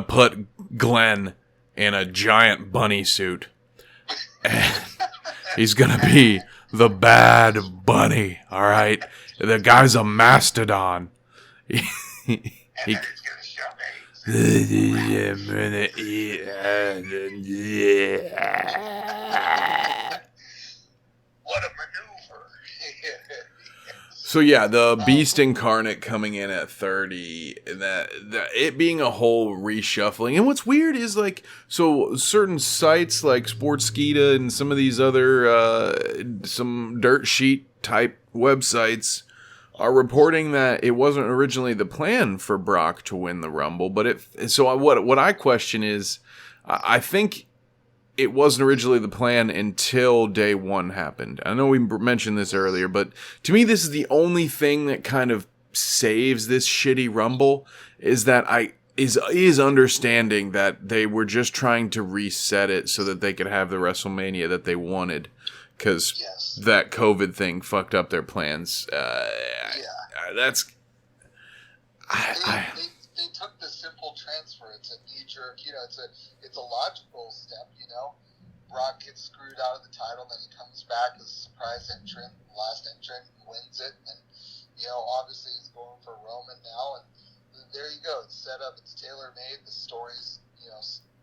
put Glenn in a giant bunny suit. And he's gonna be the Bad Bunny, all right? The guy's a mastodon. And then he's gonna shove eggs. What a maneuver! So yeah, the Beast Incarnate coming in at 30, that it being a whole reshuffling. And what's weird is like, so certain sites like Sportskeeda and some of these other some dirt sheet type websites are reporting that it wasn't originally the plan for Brock to win the Rumble, but what I question is, I think it wasn't originally the plan until day one happened. I know we mentioned this earlier, but to me, this is the only thing that kind of saves this shitty Rumble is that is understanding that they were just trying to reset it so that they could have the WrestleMania that they wanted, because that COVID thing fucked up their plans. That's. They took the simple transfer. It's a knee jerk. It's a logical step. Brock gets screwed out of the title, then he comes back as a surprise entrant, last entrant, and wins it. And obviously he's going for Roman now, and there you go. It's set up. It's tailor made. The story's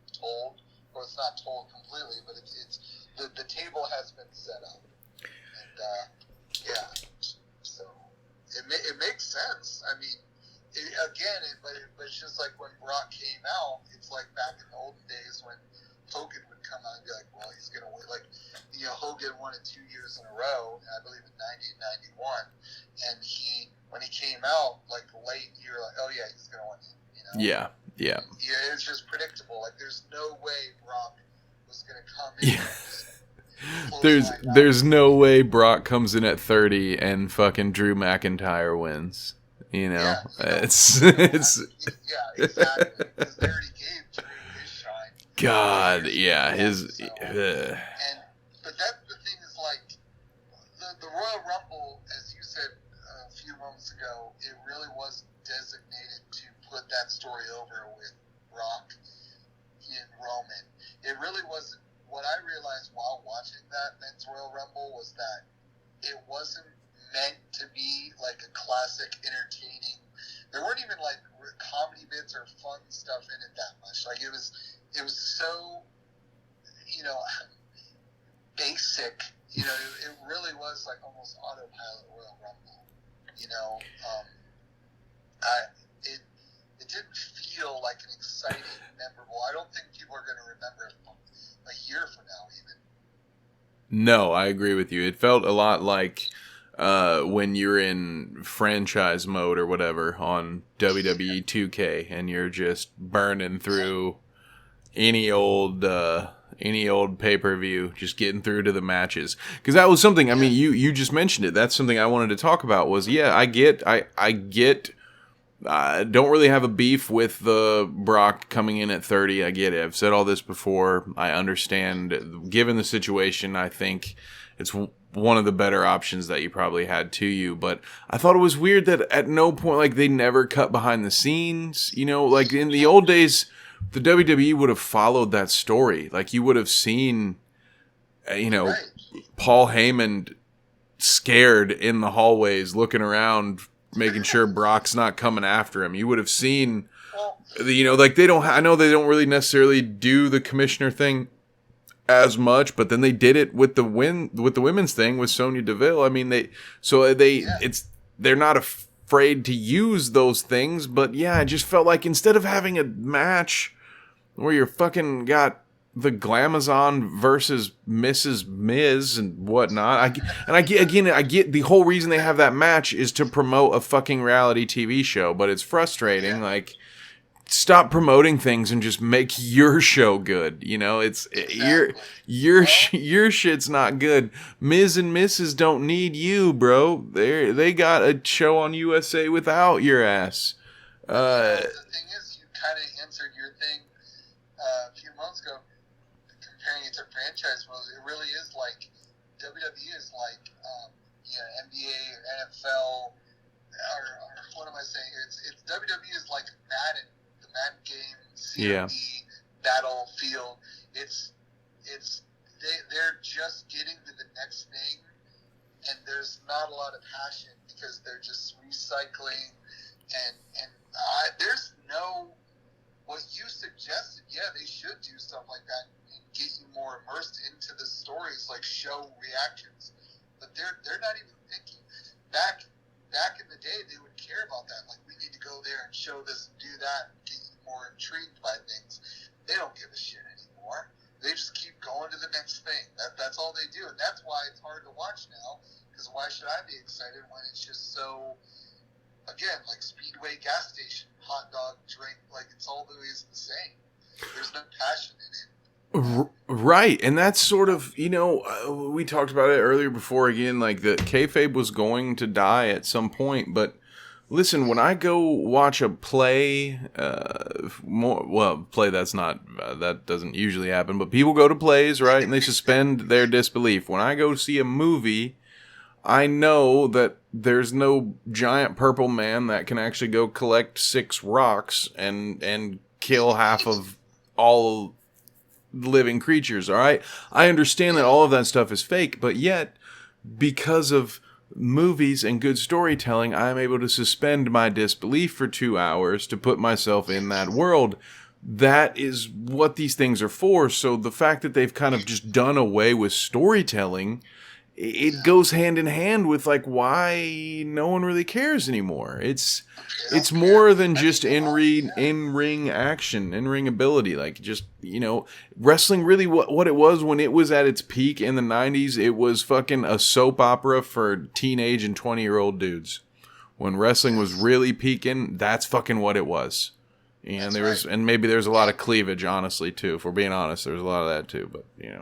told, or it's not told completely, but it's the table has been set up. And so it makes sense. I mean. But it's just like when Brock came out, it's like back in the olden days when Hogan would come out and be like, well, he's going to win. Like, Hogan won it 2 years in a row, I believe in 90 and 91. And when he came out, like, late, you're like, oh, yeah, he's going to win it, Yeah. Yeah, it's just predictable. Like, there's no way Brock was going to come in. There's no way Brock comes in at 30 and fucking Drew McIntyre wins. It's yeah, exactly. Because they already gave Drew his shine. God, yeah, But that's the thing is like the Royal Rumble, as you said a few moments ago, it really was designated to put that story over with Brock and Roman. It really wasn't. What I realized while watching that Men's Royal Rumble was that it wasn't meant to be like a classic entertaining. There weren't even like comedy bits or fun stuff in it that much. Like it was so basic. It really was like almost autopilot Royal Rumble. It didn't feel like an exciting, memorable. I don't think people are going to remember it a year from now even. No, I agree with you. It felt a lot like when you're in franchise mode or whatever on WWE 2K and you're just burning through any old pay-per-view, just getting through to the matches. Because that was something, I mean, you just mentioned it. That's something I wanted to talk about was, I don't really have a beef with the Brock coming in at 30. I get it. I've said all this before. I understand. Given the situation, I think it's one of the better options that you probably had to you. But I thought it was weird that at no point, like, they never cut behind the scenes. Like in the old days, the WWE would have followed that story. Like, you would have seen, Paul Heyman scared in the hallways, looking around, making sure Brock's not coming after him. You would have seen, like I know they don't really necessarily do the commissioner thing as much, but then they did it with the women's thing with Sonya Deville. I mean, they're not afraid to use those things, but yeah, I just felt like instead of having a match where you're fucking got the Glamazon versus Mrs. Miz and whatnot. I get the whole reason they have that match is to promote a fucking reality TV show, but it's frustrating. Like, stop promoting things and just make your show good. You know, it's your shit's not good. Miz and Mrs. don't need you, bro. They got a show on USA without your ass. The thing is, you kind of answered your thing a few months ago, comparing it to franchise modes. It really is like WWE is like NBA or NFL or what am I saying here? It's WWE is like Madden, the Madden game, CMD, Battlefield. They're just getting to the next thing, and there's not a lot of passion because they're just recycling and there's no. What you suggested, they should do stuff like that and get you more immersed into the stories, like show reactions. But they're not even thinking. Back in the day, they would care about that. Like, we need to go there and show this and do that and get you more intrigued by things. They don't give a shit anymore. They just keep going to the next thing. That's all they do, and that's why it's hard to watch now. Because why should I be excited when it's just so? Again, like Speedway gas station, hot dog, drink, like it's always the same. There's no passion in it. Right, and that's sort of, we talked about it earlier before again, like the kayfabe was going to die at some point, but listen, when I go watch a play, play that's not, that doesn't usually happen, but people go to plays, right, and they suspend their disbelief. When I go see a movie, I know that there's no giant purple man that can actually go collect 6 rocks and kill half of all living creatures, all right? I understand that all of that stuff is fake, but yet, because of movies and good storytelling, I'm able to suspend my disbelief for 2 hours to put myself in that world. That is what these things are for. So the fact that they've kind of just done away with storytelling, it goes hand in hand with like why no one really cares anymore. It's more than just in-ring action, in-ring ability. Like, just, wrestling really what it was when it was at its peak in the 90s, it was fucking a soap opera for teenage and 20-year-old dudes. When wrestling was really peaking, that's fucking what it was. And and maybe there's a lot of cleavage, honestly, too. If we're being honest, there's a lot of that too, but Yeah.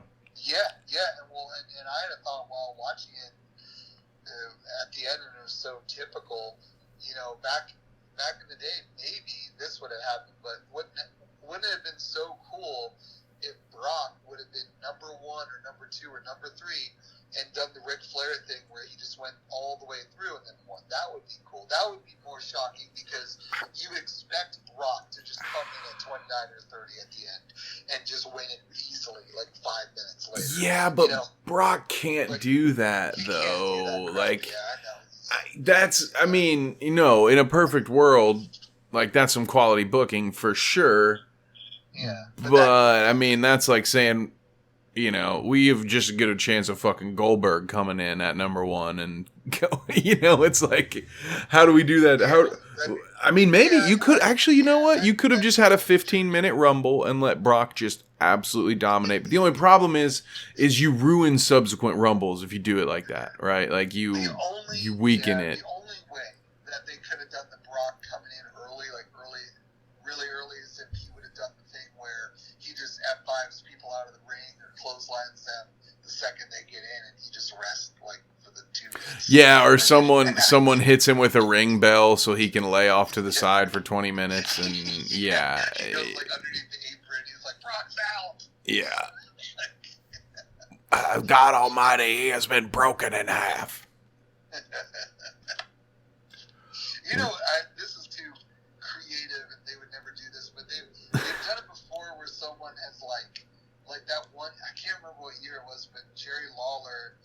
And I had a thought while watching it at the end, and it was so typical. Back in the day, maybe this would have happened, but wouldn't it have been so cool if Brock would have been number 1 or number 2 or number 3 and done the Ric Flair thing where he just went all the way through and then won? That would be cool. That would be more shocking because you expect Brock to just come in at 29 or 30 at the end and just win it easily, like 5 minutes later. Yeah, but Brock can't do that, though. Like, in a perfect world, like, that's some quality booking for sure. Yeah. But that's like saying, we have just as good a chance of fucking Goldberg coming in at number 1 and go, it's like, how do we do that? Maybe you could actually, what? You could have just had a 15-minute Rumble and let Brock just absolutely dominate. But the only problem is you ruin subsequent Rumbles if you do it like that, right? Like, you weaken it. The only way that they could have done the Brock coming in early, really early, is if he would have done the thing where he just F5s people out of the ring or clotheslines them the second they get in, and he just rests for the 2 minutes. Yeah, or someone hits him with a ring bell so he can lay off to the side for 20 minutes, and he goes underneath the apron. He's like, Brock's out. Yeah. God Almighty, he has been broken in half. This is too creative, and they would never do this, but they've done it before where someone has like that one. I can't remember what year it was, but Jerry Lawler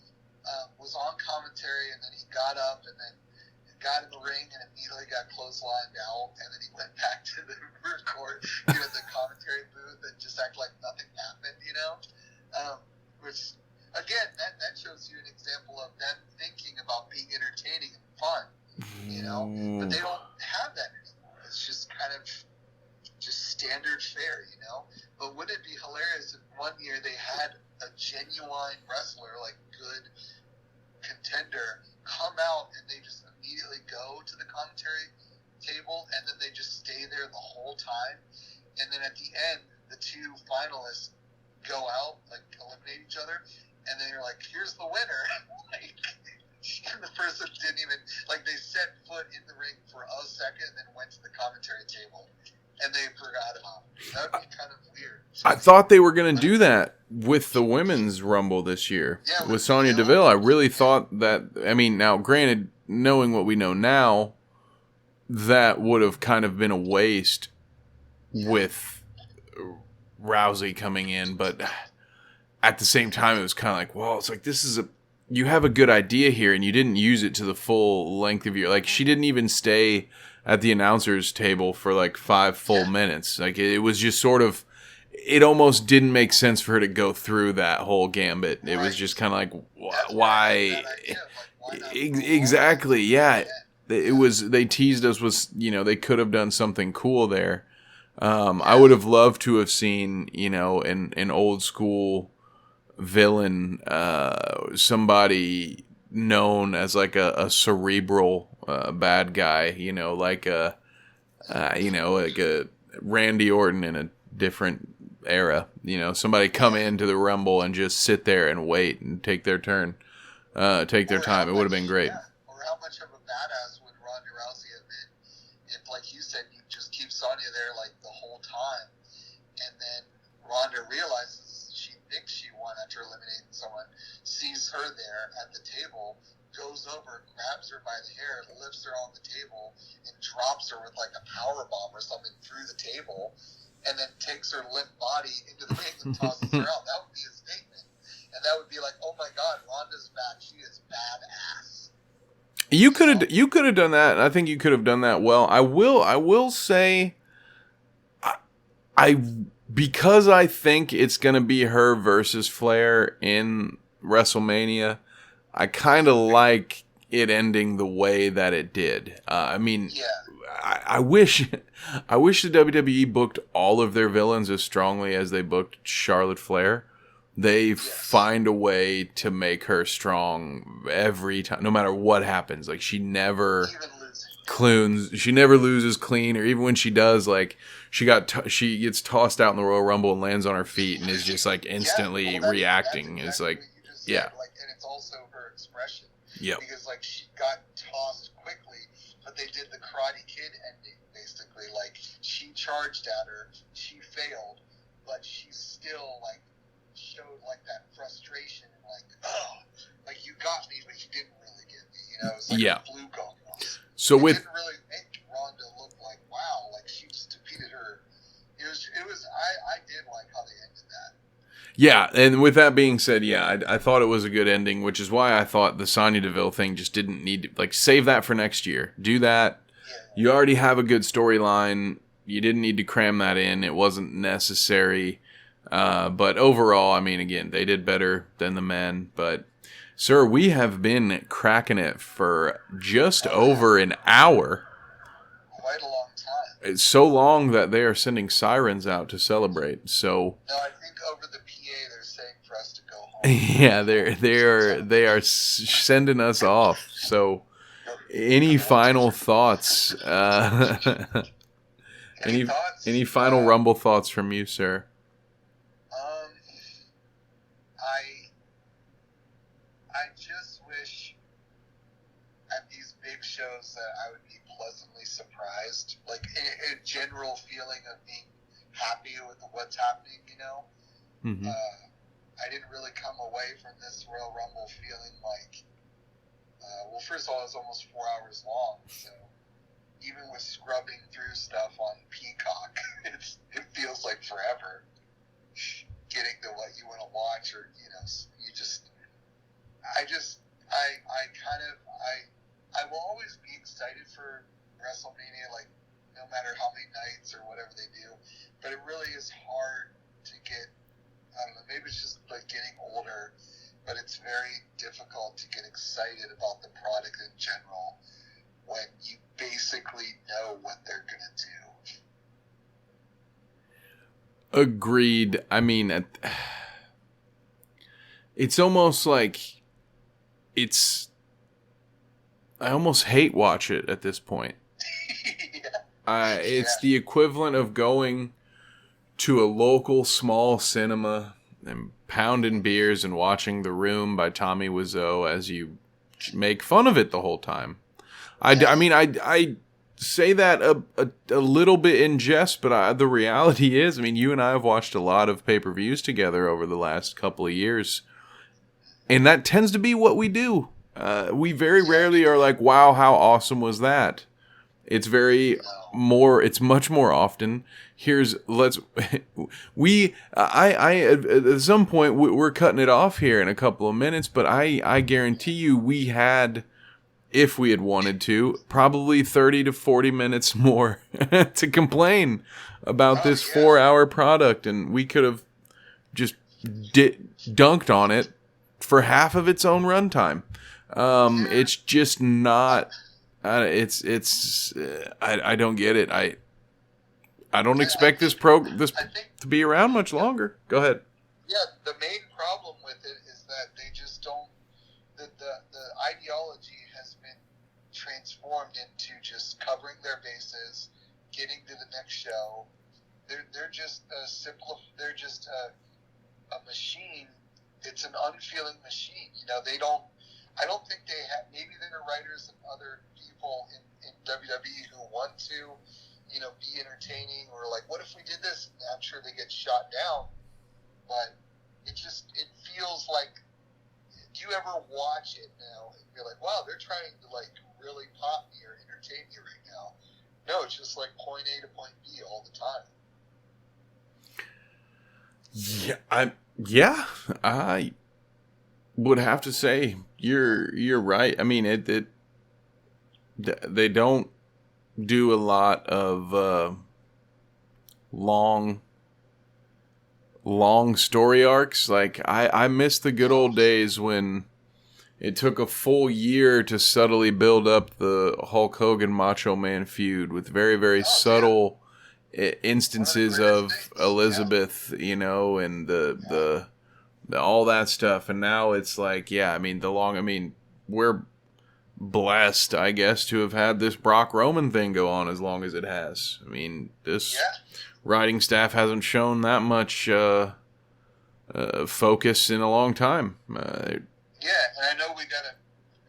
was on commentary, and then he got up and then got in the ring and immediately got clotheslined out, and then he went back to the the commentary booth and just act like nothing happened, which again, that shows you an example of them thinking about being entertaining and fun, but they don't have that anymore. It's just kind of just standard fare, But wouldn't it be hilarious if genuine wrestler, like good contender, come out and they just immediately go to the commentary table and then they just stay there the whole time. And then at the end, the two finalists go out, like eliminate each other, and then you're like, here's the winner. Like, and the person didn't even, like, they set foot in the ring for a second and then went to the commentary table and they forgot about it. That would be kind of weird. I thought they were going to do that with the women's Rumble this year. Yeah, with Sonya Deville. I really thought that, I mean, now granted, knowing what we know now, that would have kind of been a waste with Rousey coming in, but at the same time, it was kind of like, well, it's like, you have a good idea here, and you didn't use it to the full length of your, like, she didn't even stay at the announcer's table for, like, 5 full minutes. Like, it was just sort of, it almost didn't make sense for her to go through that whole gambit. It was just kind of like, why? Exactly, yeah. It was, they teased us with, they could have done something cool there. I would have loved to have seen, an old school villain, somebody known as like a cerebral bad guy, like a Randy Orton in a different era. Somebody come into the Rumble and just sit there and wait and take their turn, take their time. It would have been great. Yeah. Or how much of a badass would Ronda Rousey have been if, like you said, you just keep Sonya there like the whole time, and then Ronda realizes she thinks she won after eliminating someone, sees her there at the table, goes over, grabs her by the hair, lifts her on the table, and drops her with like a power bomb or something through the table, and then takes her limp body into the ring and tosses her out. That would be a statement. And that would be like, oh my God, Ronda's back. She is badass. You could have done that. I think you could have done that well. I will say, because I think it's gonna be her versus Flair in WrestleMania. I kind of like it ending the way that it did. I mean, I wish the WWE booked all of their villains as strongly as they booked Charlotte Flair. They find a way to make her strong every time, no matter what happens. Like, she never she never loses clean, or even when she does, like, she gets tossed out in the Royal Rumble and lands on her feet and is just like instantly reacting. It's like, and it's also her expression. Yeah. Because like she got tossed quickly, but they did the Karate Kid ending basically. Like, she charged at her, she failed, but she still like showed like that frustration and like, oh, like, you got me, but you didn't really get me. It was like a fluke almost. So it with didn't really make Ronda look like, wow, like she just defeated her. It was I did like how they ended that. Yeah, and with that being said, I thought it was a good ending, which is why I thought the Sonya Deville thing just didn't need to, like, save that for next year. Do that. Yeah. You already have a good storyline. You didn't need to cram that in. It wasn't necessary. But overall, I mean, again, they did better than the men. But, sir, we have been cracking it for just over an hour. Quite a long time. It's so long that they are sending sirens out to celebrate. So no, I think over the PA they're saying for us to go home. Yeah, they are sending us off. So, any final thoughts? Any final Rumble thoughts from you, sir? I just wish at these big shows that I would be pleasantly surprised, like a general feeling of being happy with what's happening. Mm-hmm. I didn't really come away from this Royal Rumble feeling like, well, first of all, it was almost 4 hours long, so even with scrubbing through stuff on Peacock, it feels like forever getting to what you want to watch, or I will always be excited for WrestleMania, like, no matter how many nights or whatever they do, but it really is hard to get, I don't know, maybe it's just like getting older, but it's very difficult to get excited about the product in general when you basically know what they're going to do. Agreed. I mean, it's almost like I almost hate watch it at this point. It's the equivalent of going to a local small cinema and pounding beers and watching The Room by Tommy Wiseau as you make fun of it the whole time. I mean, I say that a little bit in jest, but the reality is, I mean, you and I have watched a lot of pay-per-views together over the last couple of years, and that tends to be what we do. We very rarely are like, wow, how awesome was that? It's it's much more often. At some point, we're cutting it off here in a couple of minutes, but I guarantee you we had, if we had wanted to, probably 30 to 40 minutes more to complain about this 4-hour product, and we could have just dunked on it for half of its own runtime. It's just not. I don't get it. I don't expect this to be around much longer. Go ahead. Yeah, the main problem with it is that they just don't. The ideology has been transformed into just covering their bases, getting to the next show. They're just They're just a machine. It's an unfeeling machine. You know, they don't. I don't think they have. Maybe there are writers and other people in WWE who want to, you know, be entertaining, or like, what if we did this? And I'm sure they get shot down. But it feels like. Do you ever watch it now and be like, wow, they're trying to like really pop me or entertain me right now? No, it's just like point A to point B all the time. I would have to say you're right. I mean, they don't do a lot of long story arcs. Like I miss the good old days when it took a full year to subtly build up the Hulk Hogan Macho Man feud with very, very subtle instances of Elizabeth, you know, and the all that stuff. And now it's like, we're blessed, I guess, to have had this Brock Roman thing go on as long as it has. I mean, this writing staff hasn't shown that much focus in a long time. And I know we got to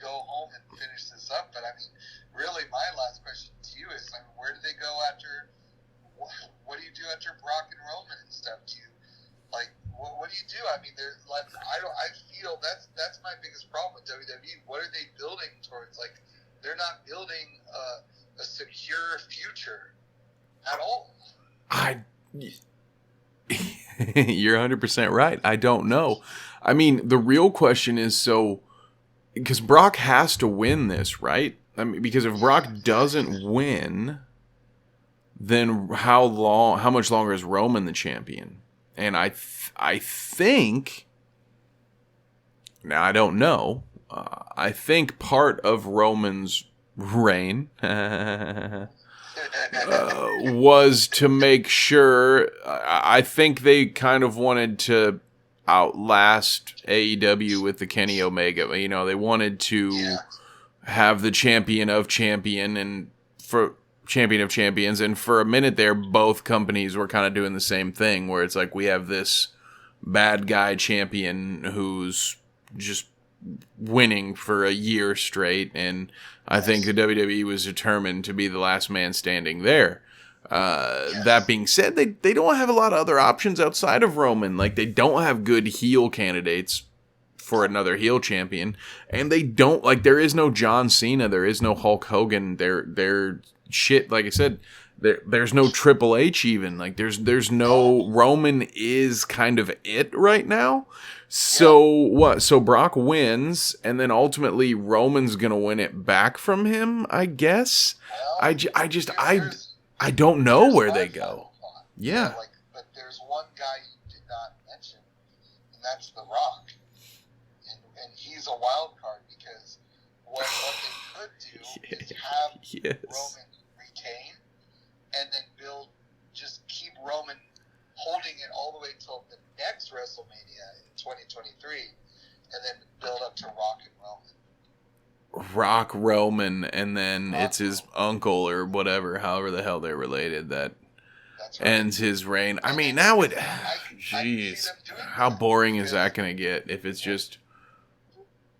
go home and finish this up, but I mean, really, my last question to you is, I mean, where do they go after? What do you do after Brock and Roman and stuff? Do you like what do you do? I mean, there's like I feel that's my biggest problem with WWE. What are they building towards? Like, they're not building a secure future at all. You're 100% right. I don't know. I mean, the real question is, because Brock has to win this, right? I mean, because if Brock doesn't win, then how much longer is Roman the champion? And I think, now I don't know, I think part of Roman's reign was to make sure, I think they kind of wanted to outlast AEW with the Kenny Omega. You know, they wanted to have the champion of champions, and for a minute there, both companies were kind of doing the same thing, where it's like, we have this bad guy champion who's just winning for a year straight, and I think the WWE was determined to be the last man standing there. That being said, they don't have a lot of other options outside of Roman. Like, they don't have good heel candidates for another heel champion, and they don't, like, there is no John Cena, there is no Hulk Hogan, they're shit, like I said, there's no Triple H even, like, there's no, Roman is kind of it right now. So what? So Brock wins, and then ultimately Roman's gonna win it back from him, I guess. I don't know where they go. Yeah. But there's one guy you did not mention, and that's The Rock, and he's a wild card, because what they could do is have Roman retain, and then keep Roman holding it all the way till the next WrestleMania in 2023, and then build up to Rock and Roman. Rock Roman, and then Rock it's his Roman. uncle or whatever, however the hell they're related, that That's right. ends his reign. I And mean, then now it. I can see Jeez, them doing how that, boring is that because- going to get if it's just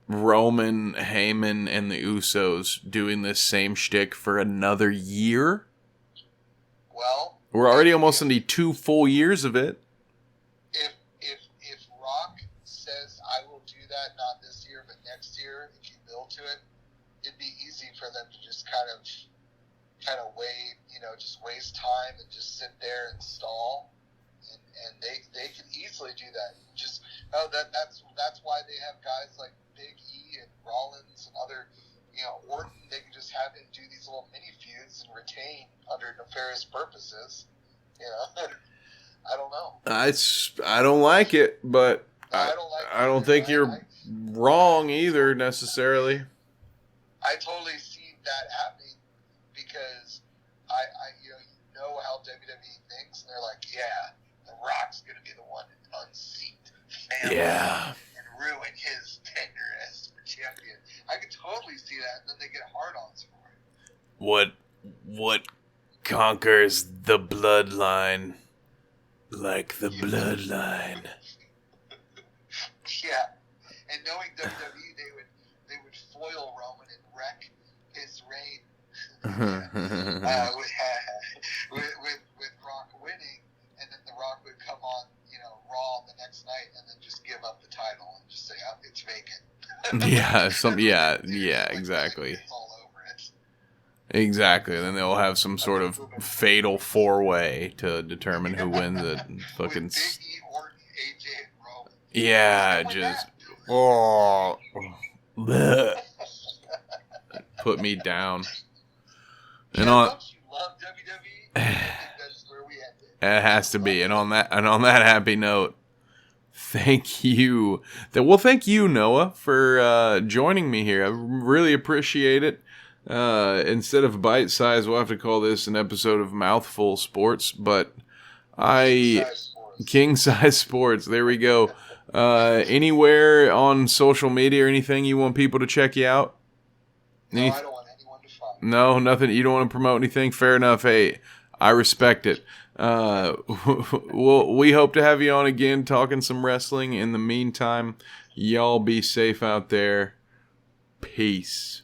Roman, Heyman, and the Usos doing this same shtick for another year? Well, We're already almost into 2 full years of it. if Rock says I will do that, not this year but next year, if you build to it, it'd be easy for them to just kind of wait, just waste time and just sit there and stall, and they can easily do that. That's why they have guys like Big E and Rollins and other, Orton. They can just have him do these little mini feuds and retain under nefarious purposes. I don't know. I don't like it, but I don't like I don't it. think you're wrong either necessarily. I totally see that happening because I you know how WWE thinks, and they're like, yeah, The Rock's gonna be the one to unseat family and ruin his tenure as champion. I could totally see that, and then they get hard-ons for it. What conquers the bloodline like the bloodline? Yeah, and knowing WWE, they would foil Roman and wreck his reign with Rock winning, and then The Rock would come on, Raw the next night, and then just give up the title and just say, oh, it's vacant. Exactly. It's all over it. Exactly. Then they'll have some sort of fatal 4-way to determine who wins it. Fucking. With Big E, Orton, AJ, and Roman. Yeah, Like just. that. Oh. Bleh. Put me down. And Yeah, on. don't you love WWE? I think that's where we ended. It has to be. And on that happy note, thank you. Thank you, Noah, for joining me here. I really appreciate it. Instead of bite size, we'll have to call this an episode of Mouthful Sports. But King Size Sports. There we go. Anywhere on social media or anything you want people to check you out? No, I don't want anyone to find me. No, nothing. You don't want to promote anything? Fair enough. Hey, I respect it. We hope to have you on again talking some wrestling. In the meantime, y'all be safe out there. Peace.